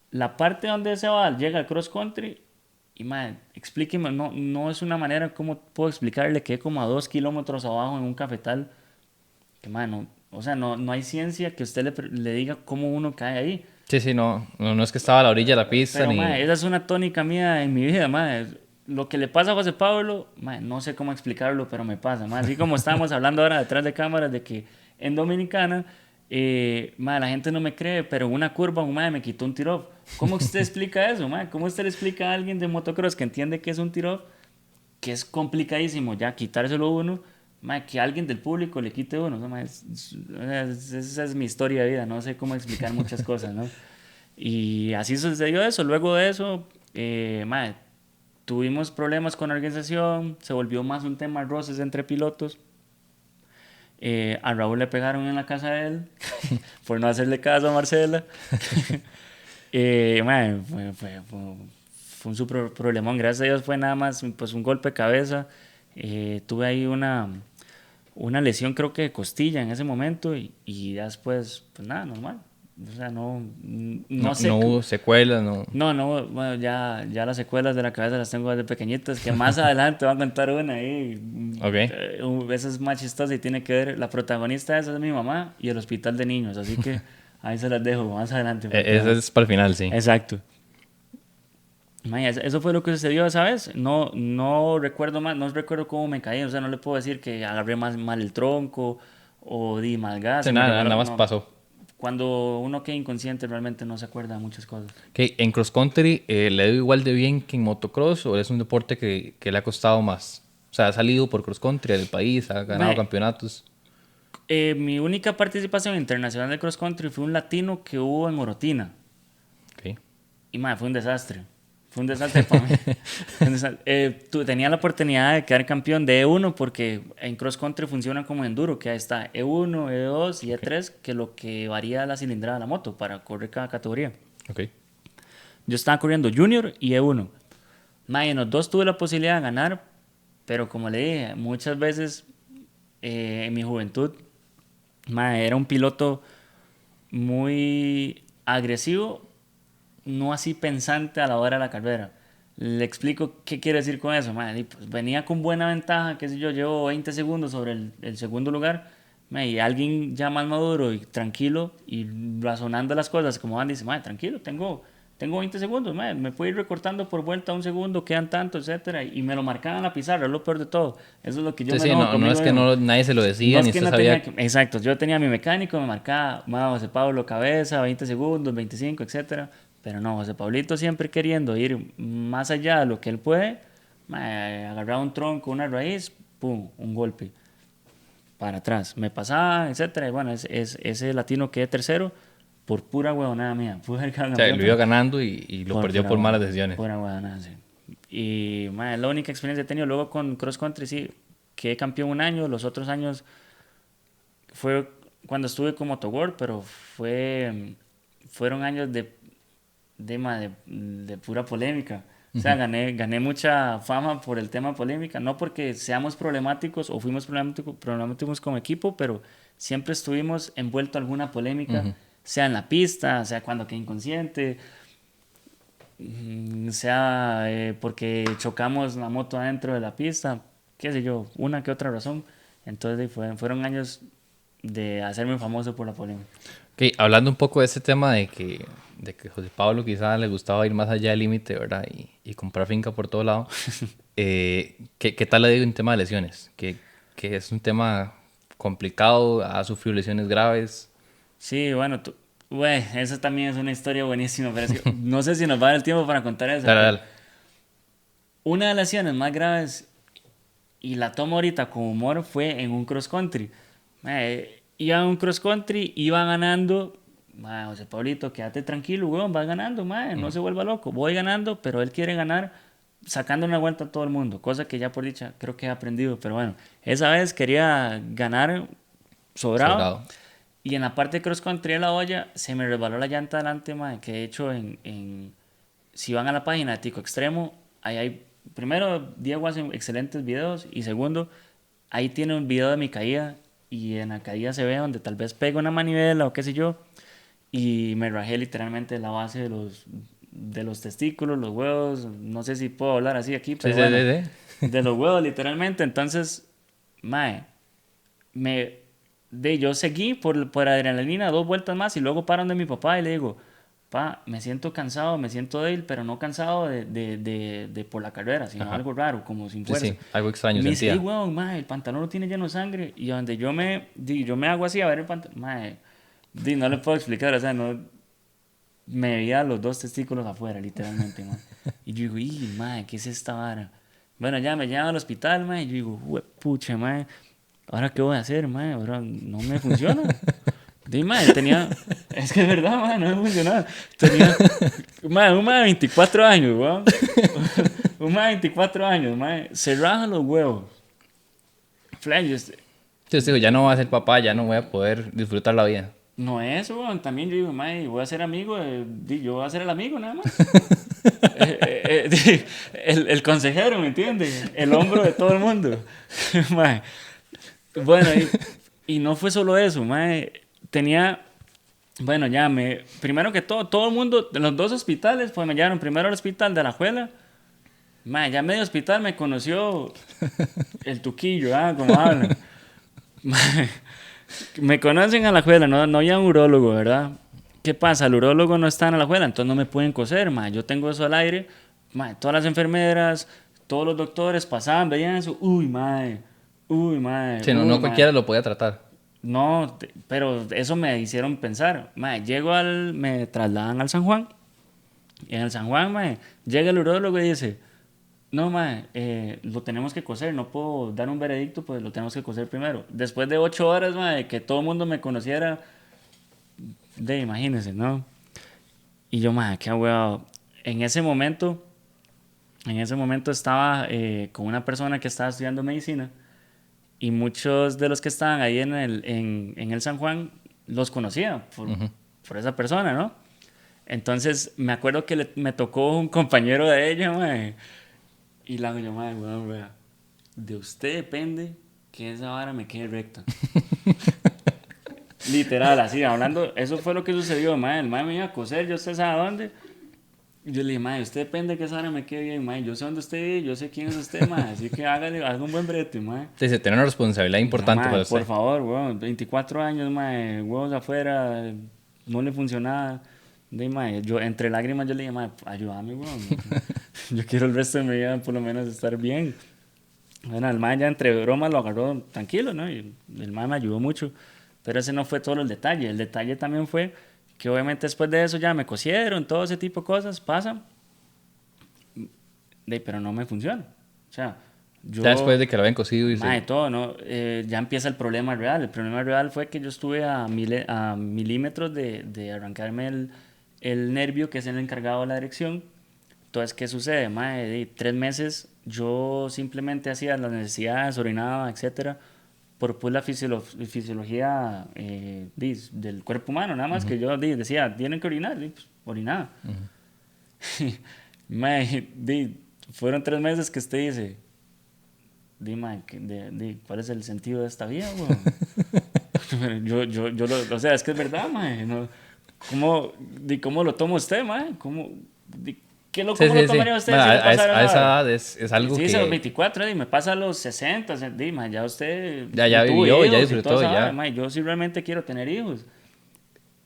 la parte donde se va, llega al cross country. Y explíqueme, no es una manera, ¿cómo puedo explicarle que como a 2 kilómetros abajo en un cafetal? Que no, o sea, no hay ciencia que usted le diga cómo uno cae ahí. Sí, sí, no es que estaba a la orilla de la pista Pero, ni... esa es una tónica mía en mi vida, lo que le pasa a José Pablo, no sé cómo explicarlo, pero me pasa, así como estábamos hablando ahora detrás de cámaras de que en Dominicana, la gente no me cree, pero en una curva un me quitó un tiro-off. ¿Cómo usted explica eso, ¿Cómo usted le explica a alguien de motocross que entiende que es un tiro-off, que es complicadísimo ya quitárselo uno, que alguien del público le quite uno? Esa es mi historia de vida, no sé cómo explicar muchas cosas, ¿no? Y así sucedió eso. Luego de eso, tuvimos problemas con la organización, se volvió más un tema de roces entre pilotos. A Raúl le pegaron en la casa de él por no hacerle caso a Marcela. Fue un super problemón. Gracias a Dios fue nada más pues, un golpe de cabeza. Tuve ahí una lesión, creo que de costilla en ese momento, y después, pues nada, normal. O sea, no sé. No hubo secuelas, no. No, bueno, ya las secuelas de la cabeza las tengo desde pequeñitas, que más adelante voy a contar una ahí. Ok. Esa es más chistosa y tiene que ver, la protagonista de esa es mi mamá y el hospital de niños, así que ahí se las dejo más adelante. Eso es para el final, sí. Exacto. Eso fue lo que sucedió esa vez. No recuerdo más, no recuerdo cómo me caí, o sea, no le puedo decir que agarré más mal el tronco o di mal gas. Sí, nada más pasó. Cuando uno queda inconsciente realmente no se acuerda de muchas cosas. Okay. ¿En cross country le dio igual de bien que en motocross o es un deporte que le ha costado más? O sea, ha salido por cross country del país, ha ganado campeonatos. Mi única participación internacional de cross country fue un latino que hubo en Orotina. Okay. Y fue un desastre. Fue un desastre para mí. Tenía la oportunidad de quedar campeón de E1 porque en cross country funciona como enduro, que ahí está E1, E2 y E3, que es lo que varía la cilindrada de la moto para correr cada categoría. Okay. Yo estaba corriendo Junior y E1. En los dos tuve la posibilidad de ganar, pero como le dije, muchas veces en mi juventud, era un piloto muy agresivo, no así pensante a la hora de la carrera. Le explico qué quiere decir con eso. Pues venía con buena ventaja, qué sé yo, llevo 20 segundos sobre el segundo lugar, y alguien ya más maduro y tranquilo y razonando las cosas, como van, dice, tranquilo, tengo 20 segundos, me puedo ir recortando por vuelta un segundo, quedan tanto, etcétera, y me lo marcaban en la pizarra, es lo peor de todo. Eso es lo que yo me enojo no es que nadie se lo decía, no ni es que usted no sabía. exacto, yo tenía mi mecánico, me marcaba, José Pablo cabeza, 20 segundos, 25, etcétera, pero no, José Pablito siempre queriendo ir más allá de lo que él puede, agarraba un tronco, una raíz, pum, un golpe para atrás, me pasaba, etcétera, y bueno, ese latino quedé tercero por pura huevonada mía. O sea, lo iba ganando y lo perdió por malas decisiones. Pura huevonada, sí. Y la única experiencia que he tenido. Luego con cross country, sí, quedé campeón un año. Los otros años fue cuando estuve con Motoworld, pero fueron años de pura polémica. O sea, gané mucha fama por el tema polémica, no porque seamos problemáticos o fuimos problemáticos como equipo, pero siempre estuvimos envueltos en alguna polémica, sea en la pista, sea cuando quedé inconsciente, sea porque chocamos la moto adentro de la pista, qué sé yo, una que otra razón. Entonces fueron años de hacerme famoso por la polémica. Ok, hablando un poco de ese tema de que José Pablo quizá le gustaba ir más allá del límite, ¿verdad? Y comprar finca por todo lado. ¿Qué tal le digo en tema de lesiones? Que es un tema complicado, ha sufrido lesiones graves. Sí, bueno, güey, esa también es una historia buenísima, pero es que no sé si nos va a dar el tiempo para contar eso. Dale, Pero dale. una de las lesiones más graves, y la tomo ahorita con humor, fue en un cross country. Iba en un cross country, iba ganando. José Pablito, quédate tranquilo, weón, vas ganando, no se vuelva loco. Voy ganando, pero él quiere ganar sacando una vuelta a todo el mundo, cosa que ya por dicha creo que he aprendido. Pero bueno, esa vez quería ganar sobrado. Sobrado. Y en la parte de cross country de la olla se me resbaló la llanta delante, que de hecho si van a la página de Tico Extremo, ahí hay, primero, Diego hace excelentes videos y segundo, ahí tiene un video de mi caída y en la caída se ve donde tal vez pego una manivela o qué sé yo y me rajé literalmente la base de los testículos, los huevos, no sé si puedo hablar así aquí, Sí, pero sí, bueno, sí, sí. de los huevos literalmente. Entonces, mae, yo seguí por adrenalina 2 vueltas más y luego paro donde mi papá y le digo, pa, me siento cansado, me siento débil, pero no cansado de por la carrera, sino Ajá. algo raro, como sin Sí, fuerza. sí, algo Y extraño me dice, hey, sentía. weón, mae, el pantalón lo tiene lleno de sangre. Y donde yo me hago así a ver el pantalón, mae, no le puedo explicar, o sea, no, me veía los 2 testículos afuera, literalmente, mae. Y yo digo, mae, ¿qué es esta vara? Bueno, ya me llevan al hospital, mae, y yo digo, pucha, mae, ¿ahora qué voy a hacer, mae? Ahora no me funciona. Mae, es que es verdad, mae, no me funcionaba. Un mae de 24 años, weón. Un mae de 24 años, mae, se raja los huevos. Flash, Entonces digo, ya no voy a ser papá, ya no voy a poder disfrutar la vida. no es eso, weón. También yo digo, mae, voy a ser amigo, yo voy a ser el amigo nada más. El consejero, ¿me entiendes? El hombro de todo el mundo. Mae. Bueno, y no fue solo eso, mae. Bueno, primero que todo el mundo, de los 2 hospitales, pues me llevaron primero al hospital de Alajuela. Mae, ya medio hospital me conoció el tuquillo, como hablan. Mae, me conocen a la juela, no había un urólogo, ¿verdad? ¿Qué pasa? El urólogo no está en la juela, entonces no me pueden coser, ma. Yo tengo eso al aire, ma. Todas las enfermeras, todos los doctores pasaban, veían eso, uy, mae, Sí, no, uy, no mae. cualquiera lo podía tratar. No, pero eso me hicieron pensar, mae. Me trasladan al San Juan, y en el San Juan, mae, llega el urólogo y dice, no, mae, lo tenemos que coser, no puedo dar un veredicto, pues lo tenemos que coser primero. Después de 8 horas, mae, que todo el mundo me conociera, imagínense, ¿no? Y yo, mae, qué huevo. En ese momento estaba con una persona que estaba estudiando medicina y muchos de los que estaban ahí en el San Juan los conocía por esa persona, ¿no? Entonces me acuerdo que me tocó un compañero de ella, mae. Y la doña madre, weón, vea, de usted depende que esa vara me quede recta. Literal, así, hablando, eso fue lo que sucedió, madre. El madre me iba a coser, yo usted sabe dónde. Y yo le dije, madre, usted depende que esa vara me quede bien, madre. Yo sé dónde usted vive, yo sé quién es usted, madre. Así que haga un buen brete, madre. Dice, tener una responsabilidad importante para usted. Por favor, weón, 24 años, madre, huevos afuera, no le funcionaba. Madre, yo entre lágrimas yo le dije, madre, ayúdame, weón. Yo quiero el resto de mi vida por lo menos estar bien. Bueno, el mae ya entre bromas lo agarró tranquilo, ¿no? Y el mae me ayudó mucho. Pero ese no fue todo el detalle. El detalle también fue que obviamente después de eso ya me cosieron, todo ese tipo de cosas, pasa. Pero no me funciona. O sea, yo... Ya después de que lo habían cosido y Mae, todo, ¿no? Ya empieza el problema real. El problema real fue que yo estuve a milímetros de arrancarme el nervio que es el encargado de la erección. Entonces, ¿qué sucede? Mae, de 3 meses yo simplemente hacía las necesidades, orinaba, etcétera, por pura fisiología del cuerpo humano, nada más que yo decía, tienen que orinar, y, pues, orinaba. Mae, fueron 3 meses que usted dice, mae, ¿cuál es el sentido de esta vida, weón? O sea, es que es verdad, mae, ¿no? ¿Cómo lo toma usted, mae? ¿Cómo lo tomaría usted si le pasara a esa edad es algo sí, que... a los 24, y me pasa a los 60, ya usted... Ya tuvo vivió, hijos ya y disfrutó, todo, ya. yo sí realmente quiero tener hijos.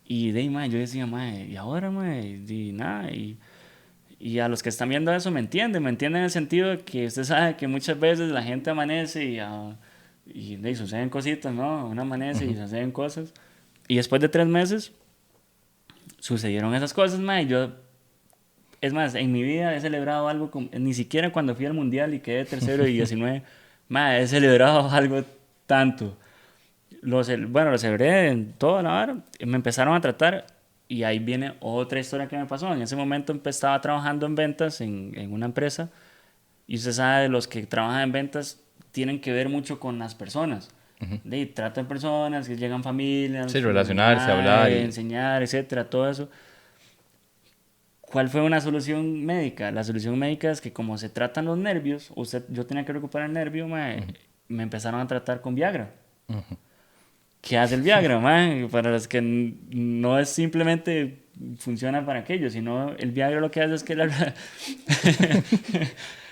Y yo decía, y ahora, y nada, y a los que están viendo eso me entienden en el sentido de que usted sabe que muchas veces la gente amanece y suceden cositas, ¿no? Uno amanece y suceden cosas. Y después de 3 meses sucedieron esas cosas, y yo, es más, en mi vida he celebrado algo, ni siquiera cuando fui al mundial y quedé tercero y 19, he celebrado algo tanto. Bueno, lo celebré en toda la hora, me empezaron a tratar y ahí viene otra historia que me pasó. En ese momento estaba trabajando en ventas en una empresa y usted sabe, los que trabajan en ventas tienen que ver mucho con las personas. Tratan personas, que llegan familias, Sí, relacionarse, hablar y... enseñar, etcétera, todo eso. ¿Cuál fue una solución médica? La solución médica es que como se tratan los nervios, yo tenía que recuperar el nervio, me empezaron a tratar con Viagra. ¿Qué hace el Viagra, Para los que no es simplemente funciona para aquello, sino el Viagra lo que hace es que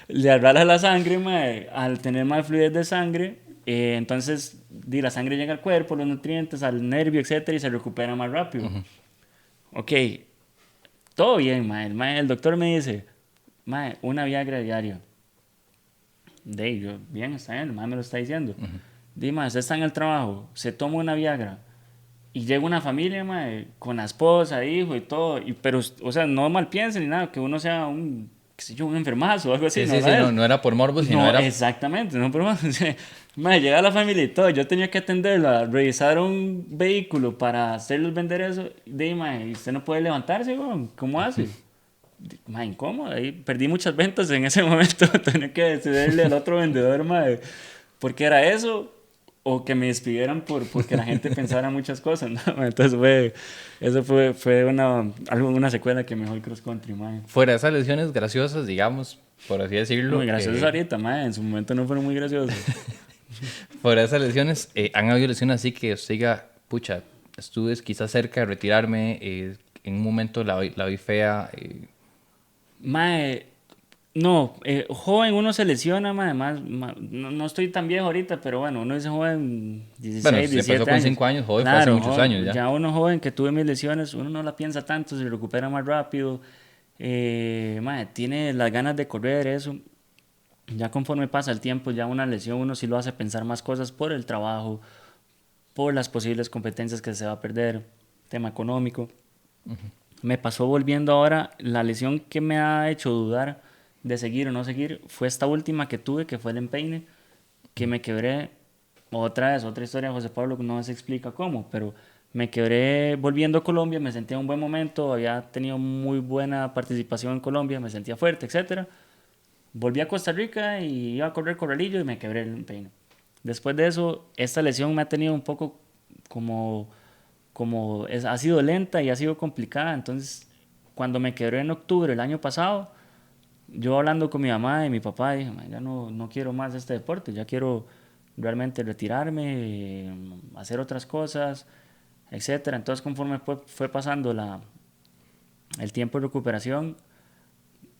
le arregla la sangre, al tener más fluidez de sangre, entonces la sangre llega al cuerpo, los nutrientes, al nervio, etcétera, y se recupera más rápido. Ok, todo bien, el doctor me dice, una Viagra diario. Yo, bien, está bien, el me lo está diciendo. Dime, usted está en el trabajo, se toma una Viagra y llega una familia, con la esposa, hijo y todo, pero, o sea, no mal piensen ni nada, que uno sea qué sé yo, un enfermazo o algo así. Sí, no era por morbo, sino era... Exactamente, no por morbo. Llega la familia y todo, yo tenía que atenderla, revisar un vehículo para hacerles vender eso, y usted no puede levantarse, ¿cómo hace? Incómodo, ahí perdí muchas ventas en ese momento, tenía que decidirle al otro vendedor, ¿por qué era eso? O que me despidieran porque la gente pensara muchas cosas, ¿no? Entonces eso fue una secuela que me dejó el cross country, Fuera de esas lesiones graciosas, digamos, por así decirlo. Muy graciosas ahorita, en su momento no fueron muy graciosas. Fuera de esas lesiones, ¿han habido lesiones así que os diga, pucha, estuve quizás cerca de retirarme, en un momento la vi fea? No, joven uno se lesiona, además, no estoy tan viejo ahorita, pero bueno, uno es joven, 16, 17 empezó con 5 años, joven, claro, fue hace muchos años ya. Ya uno joven que tuve mis lesiones, uno no la piensa tanto, se recupera más rápido, tiene las ganas de correr, eso. Ya conforme pasa el tiempo, ya una lesión uno sí lo hace pensar más cosas por el trabajo, por las posibles competencias que se va a perder, tema económico. Me pasó volviendo ahora, la lesión que me ha hecho dudar de seguir o no seguir fue esta última que tuve, que fue el empeine, que me quebré otra historia de José Pablo que no se explica cómo, pero me quebré volviendo a Colombia, me sentía en un buen momento, había tenido muy buena participación en Colombia, me sentía fuerte, etcétera. Volví a Costa Rica y iba a correr corralillo y me quebré el empeine. Después de eso, esta lesión me ha tenido un poco ha sido lenta y ha sido complicada. Entonces, cuando me quebré en octubre del año pasado, yo hablando con mi mamá y mi papá, dije, ya no quiero más este deporte, ya quiero realmente retirarme, hacer otras cosas, etcétera. Entonces, conforme fue pasando el tiempo de recuperación,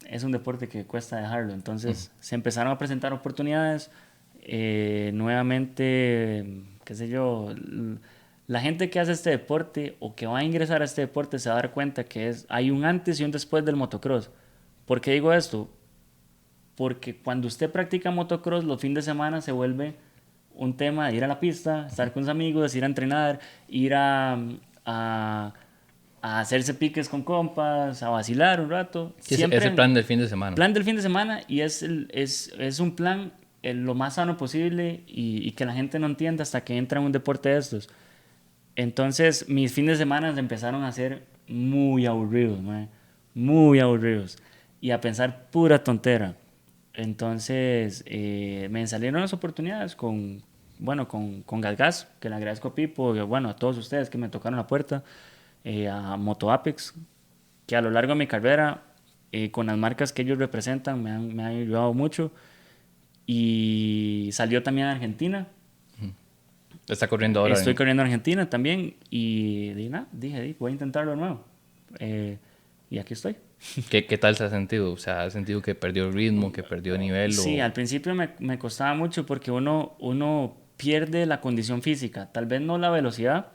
es un deporte que cuesta dejarlo. Entonces se empezaron a presentar oportunidades. Nuevamente, qué sé yo, la gente que hace este deporte o que va a ingresar a este deporte se va a dar cuenta que hay un antes y un después del motocross. ¿Por qué digo esto? Porque cuando usted practica motocross, los fines de semana se vuelve un tema de ir a la pista, estar con sus amigos, ir a entrenar, ir a hacerse piques con compas, a vacilar un rato. Sí, siempre es el plan del fin de semana. Plan del fin de semana y es un plan lo más sano posible y que la gente no entienda hasta que entra en un deporte de estos. Entonces mis fines de semana empezaron a ser muy aburridos, muy aburridos y a pensar pura tontera. Entonces me salieron las oportunidades con Gas, que le agradezco a Pipo, a todos ustedes que me tocaron la puerta, a Moto Apex, que a lo largo de mi carrera, con las marcas que ellos representan, me han ayudado mucho. Y salió también a Argentina. Está corriendo ahora. Estoy corriendo en Argentina también. Y dije, voy a intentarlo de nuevo. y aquí estoy. ¿Qué tal se ha sentido? O sea, ¿ha sentido que perdió ritmo, que perdió nivel? Sí, O... al principio me costaba mucho porque uno pierde la condición física, tal vez no la velocidad,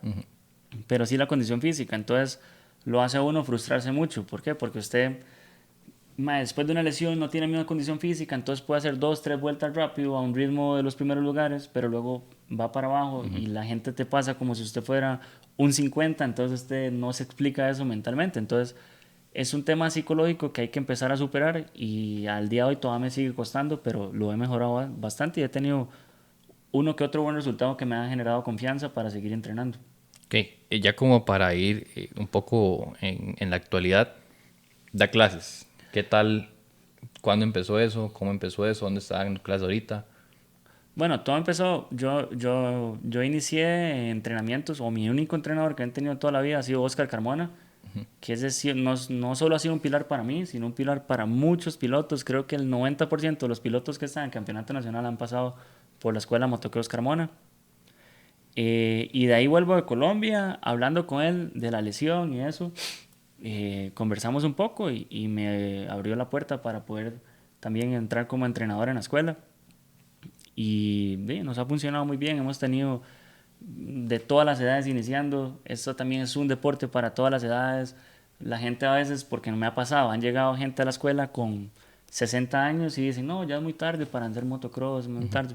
pero sí la condición física. Entonces lo hace a uno frustrarse mucho. ¿Por qué? Porque usted después de una lesión no tiene la misma condición física, entonces puede hacer 2, 3 vueltas rápido a un ritmo de los primeros lugares, pero luego va para abajo y la gente te pasa como si usted fuera un 50, entonces usted no se explica eso mentalmente. Entonces es un tema psicológico que hay que empezar a superar y al día de hoy todavía me sigue costando, pero lo he mejorado bastante y he tenido uno que otro buen resultado que me ha generado confianza para seguir entrenando. Ok, ya como para ir un poco en la actualidad, da clases. ¿Qué tal? ¿Cuándo empezó eso? ¿Cómo empezó eso? ¿Dónde está en clase ahorita? Bueno, todo empezó, yo inicié entrenamientos, o mi único entrenador que he tenido toda la vida ha sido Oscar Carmona, que es decir, no solo ha sido un pilar para mí, sino un pilar para muchos pilotos. Creo que el 90% de los pilotos que están en el campeonato nacional han pasado por la escuela Motocross Carmona. Y de ahí vuelvo de Colombia, hablando con él de la lesión y eso. Conversamos un poco y me abrió la puerta para poder también entrar como entrenador en la escuela. Y nos ha funcionado muy bien. Hemos tenido de todas las edades iniciando. Esto también es un deporte para todas las edades. La gente a veces, porque no me ha pasado, han llegado gente a la escuela con 60 años y dicen, no, ya es muy tarde para hacer motocross, muy tarde.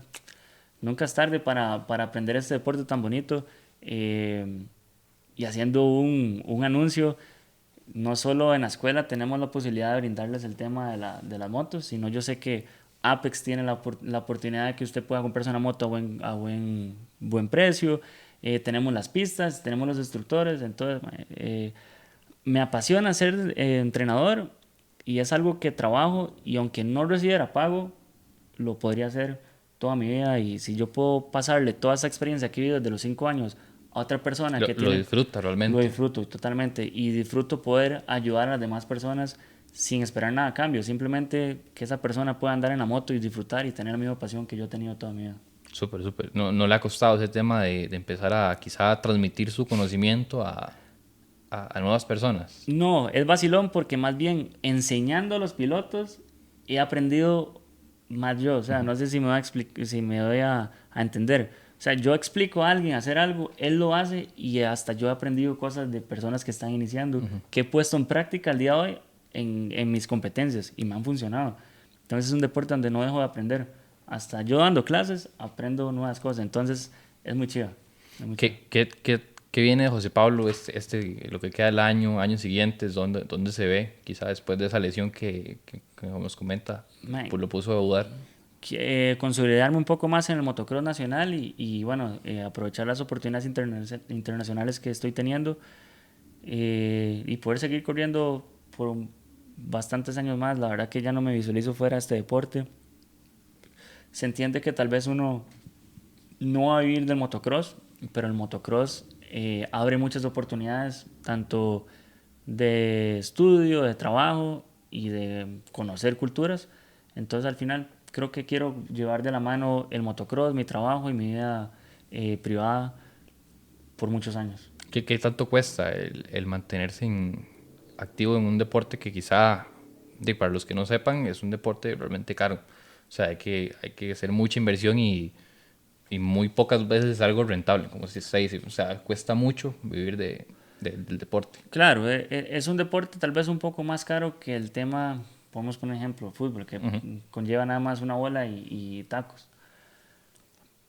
Nunca es tarde para aprender este deporte tan bonito. Y haciendo un anuncio, no solo en la escuela tenemos la posibilidad de brindarles el tema de las motos, sino yo sé que Apex tiene la oportunidad de que usted pueda comprarse una moto a buen precio. Tenemos las pistas, tenemos los instructores, entonces me apasiona ser entrenador y es algo que trabajo y aunque no recibiera pago, lo podría hacer toda mi vida y si yo puedo pasarle toda esa experiencia que he vivido desde los 5 años a otra persona que Lo tiene, disfruta lo realmente. disfruto totalmente y disfruto poder ayudar a las demás personas sin esperar nada a cambio, simplemente que esa persona pueda andar en la moto y disfrutar y tener la misma pasión que yo he tenido toda mi vida. Súper, súper. No le ha costado ese tema de empezar a quizá transmitir su conocimiento a nuevas personas. No, es vacilón porque más bien enseñando a los pilotos he aprendido más yo. O sea, no sé si me doy a entender. O sea, yo explico a alguien hacer algo, él lo hace y hasta yo he aprendido cosas de personas que están iniciando, que he puesto en práctica al día de hoy en mis competencias y me han funcionado. Entonces es un deporte donde no dejo de aprender. Hasta yo dando clases aprendo nuevas cosas. Entonces es muy chido. Es muy chido. ¿Qué viene de José Pablo lo que queda del año, años siguientes? ¿Dónde se ve? Quizá después de esa lesión que nos comenta, Man, pues lo puso a dudar. consolidarme un poco más en el motocross nacional y bueno, aprovechar las oportunidades internacionales que estoy teniendo y poder seguir corriendo por bastantes años más. La verdad que ya no me visualizo fuera de este deporte. Se entiende que tal vez uno no va a vivir del motocross, pero el motocross abre muchas oportunidades, tanto de estudio, de trabajo y de conocer culturas. Entonces al final creo que quiero llevar de la mano el motocross, mi trabajo y mi vida privada por muchos años. ¿Qué tanto cuesta el mantenerse activo en un deporte que quizá, para los que no sepan, es un deporte realmente caro? O sea, hay que hacer mucha inversión y muy pocas veces es algo rentable, como si se dice. O sea, cuesta mucho vivir del deporte. Claro, es un deporte tal vez un poco más caro que el tema, podemos poner ejemplo, fútbol, que conlleva nada más una bola y tacos.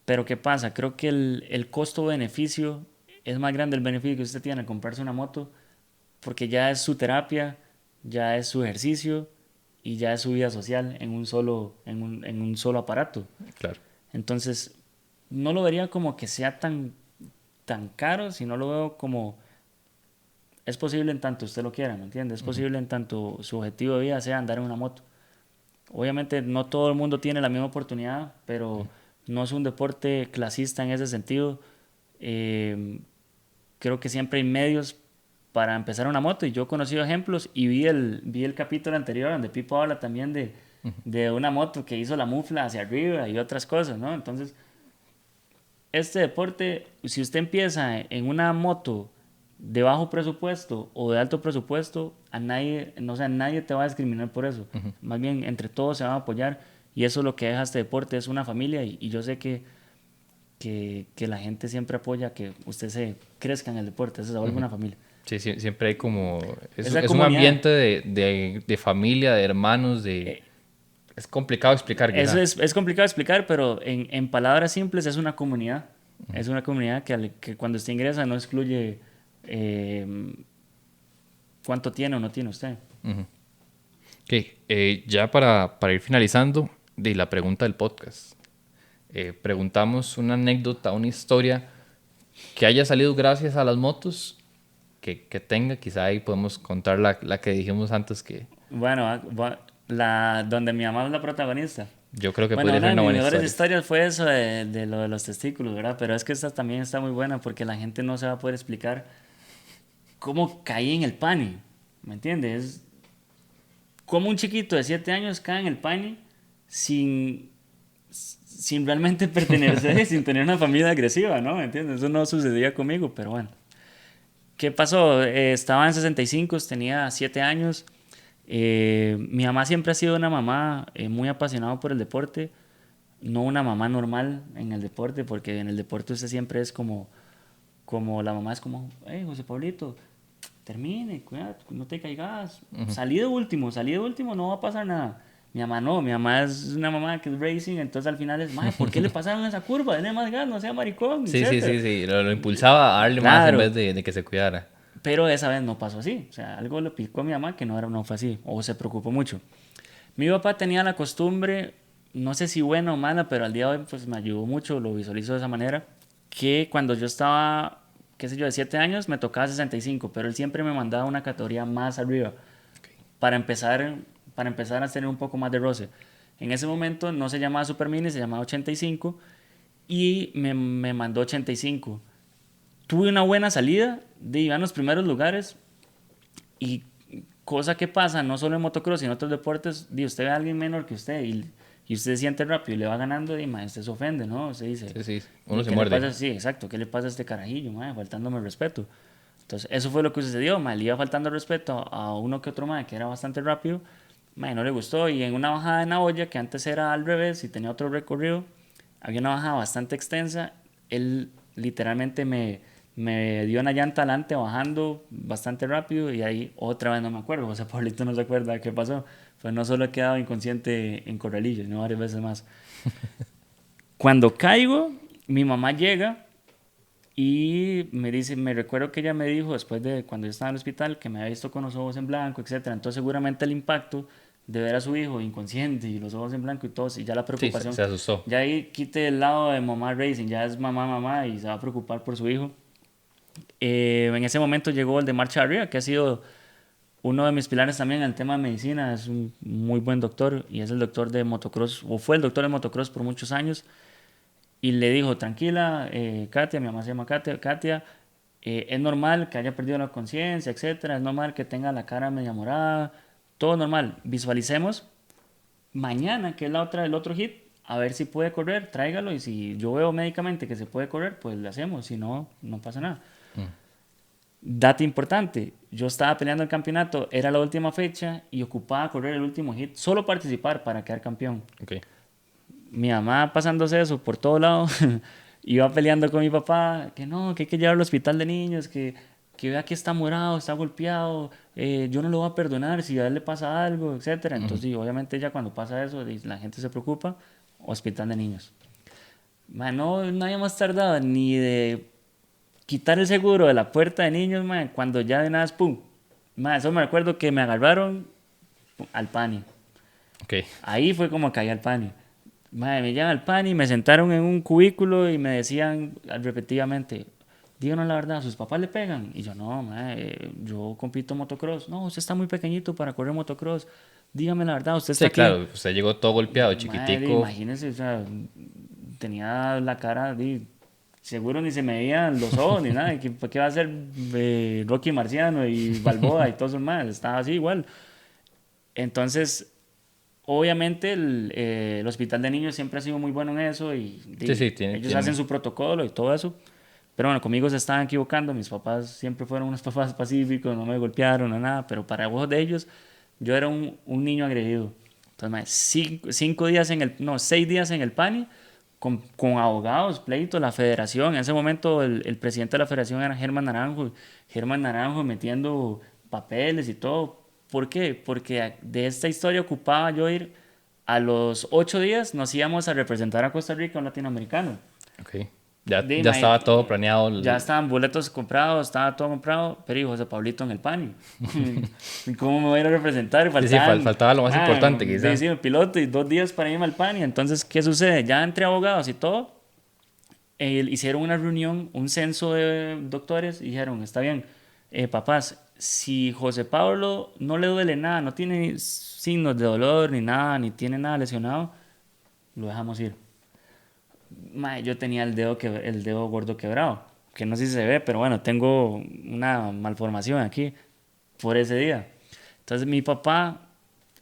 Pero ¿qué pasa? Creo que el costo-beneficio es más grande el beneficio que usted tiene al comprarse una moto porque ya es su terapia, ya es su ejercicio y ya es su vida social en un solo aparato. Claro. Entonces, no lo vería como que sea tan caro, sino lo veo como es posible en tanto usted lo quiera, ¿me entiende? Es posible en tanto su objetivo de vida sea andar en una moto. Obviamente no todo el mundo tiene la misma oportunidad, pero no es un deporte clasista en ese sentido. Eh, Creo que siempre hay medios para empezar una moto y yo he conocido ejemplos y vi el capítulo anterior donde Pipo habla también de una moto que hizo la mufla hacia arriba y otras cosas, ¿no? Entonces, este deporte, si usted empieza en una moto de bajo presupuesto o de alto presupuesto, a nadie, no, o sea, nadie te va a discriminar por eso. Más bien, entre todos se van a apoyar y eso es lo que deja este deporte, es una familia y yo sé que la gente siempre apoya que usted se crezca en el deporte, eso se vuelve una familia. Sí, siempre hay como... Esa Es un comunidad. ambiente de familia, de hermanos, de... Es complicado explicar, Eso quizá. es complicado de explicar, pero en palabras simples es una comunidad. Es una comunidad que cuando usted ingresa no excluye cuánto tiene o no tiene usted. Ok, ya para ir finalizando, de la pregunta del podcast. Preguntamos una anécdota, una historia que haya salido gracias a las motos, que tenga, quizá ahí podemos contar la que dijimos antes, que Bueno, donde mi mamá es la protagonista. yo creo que Bueno, podría una ser de una mis buena mejores historia. historias fue eso de lo de los testículos, ¿verdad? Pero es que esta también está muy buena porque la gente no se va a poder explicar cómo caí en el pani. ¿Me entiendes? Cómo un chiquito de 7 años cae en el pani sin realmente pertenecer, sin tener una familia agresiva, ¿no? ¿Me entiendes? Eso no sucedía conmigo, pero bueno. ¿Qué pasó? Estaba en 65, tenía 7 años. Mi mamá siempre ha sido una mamá muy apasionada por el deporte, no una mamá normal en el deporte, porque en el deporte usted siempre es como la mamá es como, hey, José Pablito, termine, cuidado, no te caigas, salí de último, no va a pasar nada. Mi mamá no, mi mamá es una mamá que es racing, entonces al final es, madre, ¿por qué le pasaron esa curva? Dele más gas, no sea maricón, Sí, sí, etcétera. sí, sí. Lo impulsaba a darle más en Claro, vez de que se cuidara. pero esa vez no pasó así. O sea, algo le picó a mi mamá que no fue así, o se preocupó mucho. Mi papá tenía la costumbre, no sé si buena o mala, pero al día de hoy pues me ayudó mucho, lo visualizo de esa manera, que cuando yo estaba, qué sé yo, de 7 años me tocaba 65, pero él siempre me mandaba una categoría más arriba para empezar, para empezar a tener un poco más de roce. En ese momento no se llamaba Super Mini, se llamaba 85 y me mandó 85. Tuve una buena salida, iba en los primeros lugares y cosa que pasa no solo en motocross, sino en otros deportes, usted ve a alguien menor que usted y usted se siente rápido y le va ganando y usted se ofende, ¿no? Usted dice, Sí, sí. Uno se ¿qué le pasa? muerde. Sí, exacto, ¿qué le pasa a este carajillo, faltándome el respeto? Entonces, eso fue lo que sucedió, le iba faltando el respeto a uno que otro que era bastante rápido, no le gustó y en una bajada en Naoya, que antes era al revés y tenía otro recorrido, había una bajada bastante extensa, él literalmente me dio una llanta adelante bajando bastante rápido y ahí otra vez no me acuerdo, José Pablito no se acuerda qué pasó, pues no solo he quedado inconsciente en Corralillo, sino varias veces más. Cuando caigo, mi mamá llega y me dice, me recuerdo que ella me dijo después de cuando yo estaba en el hospital que me había visto con los ojos en blanco, etcétera. Entonces seguramente el impacto de ver a su hijo inconsciente y los ojos en blanco y todo, y ya la Sí, preocupación, se asustó. ya ahí quite el lado de mamá racing, ya es mamá, mamá y se va a preocupar por su hijo. En ese momento llegó el de Marcha Arriba, que ha sido uno de mis pilares también en el tema de medicina, es un muy buen doctor y es el doctor de motocross, o fue el doctor de motocross por muchos años, y le dijo, tranquila, Katia, mi mamá se llama Katia, es normal que haya perdido la conciencia, etcétera, es normal que tenga la cara media morada, todo normal, visualicemos mañana, que es el otro hit, a ver si puede correr, tráigalo, y si yo veo médicamente que se puede correr, pues le hacemos, si no, no pasa nada. Dato importante, yo estaba peleando el campeonato, era la última fecha y ocupaba correr el último hit, solo participar para quedar campeón. Ok. Mi mamá pasándose eso por todo lado, iba peleando con mi papá, que no, que hay que llevarlo al hospital de niños, que vea que está morado, está golpeado, yo no lo voy a perdonar si a él le pasa algo, etcétera. Entonces, y obviamente ya cuando pasa eso, la gente se preocupa, hospital de niños. No habíamos tardado ni de quitar el seguro de la puerta de niños, cuando ya de nada, pum. Eso me recuerdo que me agarraron al pani. Ok. Ahí fue como caí al pani. Me llevan al pani, me sentaron en un cubículo y me decían repetitivamente, díganos la verdad, ¿sus papás le pegan? Y yo, no, yo compito motocross. No, usted está muy pequeñito para correr motocross. Dígame la verdad, usted está Sí, aquí. claro. Usted llegó todo golpeado, Madre, chiquitico. imagínese, o sea, tenía la cara, seguro ni se me veían los ojos ni nada. ¿Qué va a hacer Rocky Marciano y Balboa y todos esos más? Estaba así igual. Entonces, obviamente el hospital de niños siempre ha sido muy bueno en eso y Sí, sí, ellos hacen su protocolo y todo eso. Pero bueno, conmigo se estaban equivocando, mis papás siempre fueron unos papás pacíficos, no me golpearon o nada, pero para ojos de ellos yo era un niño agredido. Entonces, mae, 6 días en el PANI, con abogados, pleitos, la federación. En ese momento el presidente de la federación era Germán Naranjo metiendo papeles y todo. ¿Por qué? Porque de esta historia ocupaba yo ir a los 8 días, nos íbamos a representar a Costa Rica, un latinoamericano. Ok. Ya estaba todo planeado. Ya estaban boletos comprados, estaba todo comprado, pero hijo, José Pablito en el PANI. ¿Cómo me voy a ir a representar? Faltaba lo más importante, quizás. Sí, el piloto y 2 días para irme al PANI. Entonces, ¿qué sucede? Ya entre abogados y todo, hicieron una reunión, un censo de doctores y dijeron, está bien, papás, si José Pablo no le duele nada, no tiene signos de dolor ni nada, ni tiene nada lesionado, lo dejamos ir. Mae, yo tenía el dedo gordo quebrado, que no sé si se ve, pero bueno, tengo una malformación aquí por ese día. Entonces mi papá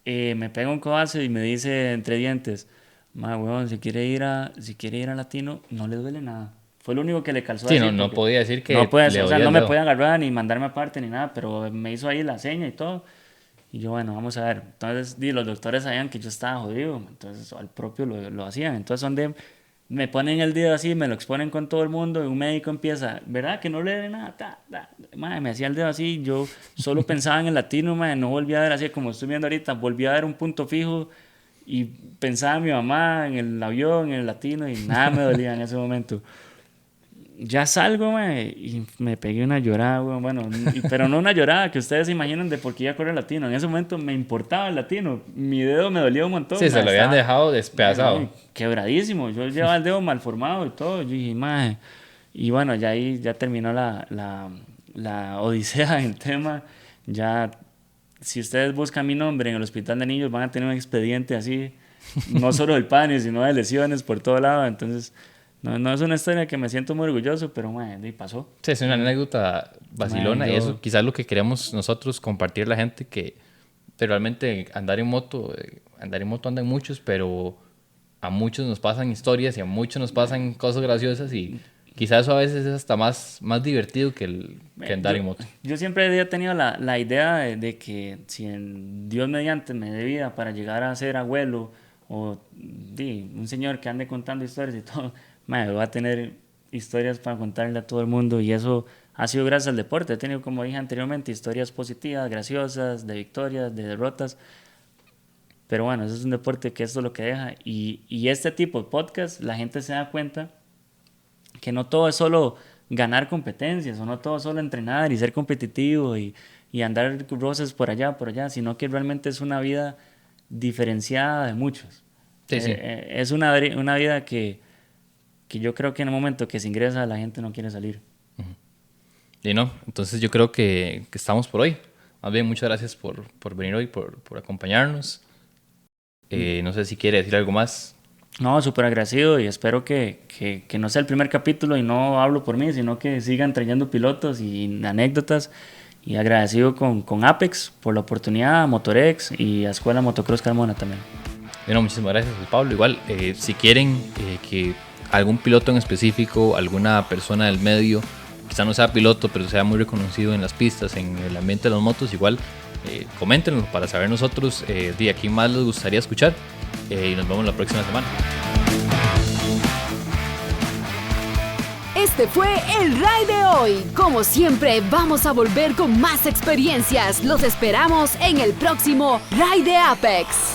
me pega un codazo y me dice entre dientes, mae, huevón, si quiere ir a Latino, no le duele nada. Fue lo único que le calzó. Sí, no podía decir que no puede, le o sea, dolía no el me dedo. podía agarrar ni mandarme aparte ni nada, pero me hizo ahí la seña y todo. Y yo, bueno, vamos a ver. Entonces, los doctores sabían que yo estaba jodido, entonces al propio lo hacían. Entonces, donde me ponen el dedo así, me lo exponen con todo el mundo y un médico empieza, ¿verdad? Que no le dé nada. Madre, me hacía el dedo así, yo solo pensaba en el latino, madre, no volvía a ver así como estoy viendo ahorita, volvía a ver un punto fijo y pensaba en mi mamá, en el avión, en el latino y nada me dolía en ese momento. Ya salgo, mae, y me pegué una llorada, bueno, pero no una llorada que ustedes se imaginan de por qué iba a correr el latino. En ese momento me importaba el latino, mi dedo me dolía un montón. Sí, se lo habían dejado despedazado. Quebradísimo, yo llevaba el dedo malformado y todo, yo dije, mae. Y bueno, ya ahí ya terminó la odisea del tema. Ya, si ustedes buscan mi nombre en el hospital de niños, van a tener un expediente así, no solo del PANI, sino de lesiones por todo lado, entonces... No es una historia que me siento muy orgulloso, pero man, pasó. Sí, es una anécdota vacilona y eso quizás lo que queremos nosotros compartir a la gente que realmente andar en moto andan muchos, pero a muchos nos pasan historias y a muchos nos pasan cosas graciosas y quizás eso a veces es hasta más divertido que andar en moto. Yo siempre había tenido la idea de que si en Dios mediante me dé vida para llegar a ser abuelo o un señor que ande contando historias y todo, voy a tener historias para contarle a todo el mundo y eso ha sido gracias al deporte. He tenido, como dije anteriormente, historias positivas, graciosas, de victorias, de derrotas. Pero bueno, eso es un deporte que esto es lo que deja. Y este tipo de podcast, la gente se da cuenta que no todo es solo ganar competencias o no todo es solo entrenar y ser competitivo y andar roces por allá, sino que realmente es una vida diferenciada de muchos. Sí, sí. Es una vida que yo creo que en el momento que se ingresa la gente no quiere salir. Y no, entonces yo creo que estamos por hoy. Más bien, muchas gracias por venir hoy, por acompañarnos. No sé si quiere decir algo más. No, súper agradecido y espero que no sea el primer capítulo y no hablo por mí, sino que sigan trayendo pilotos y anécdotas. Y agradecido con Apex por la oportunidad, a Motorex y a Escuela Motocross Carmona también. Bueno, muchísimas gracias, Pablo. Igual, si quieren que algún piloto en específico, alguna persona del medio, quizá no sea piloto, pero sea muy reconocido en las pistas, en el ambiente de las motos, igual coméntenlo para saber nosotros de a quién más les gustaría escuchar y nos vemos la próxima semana. Este fue el Ride de hoy. Como siempre, vamos a volver con más experiencias. Los esperamos en el próximo Ride de Apex.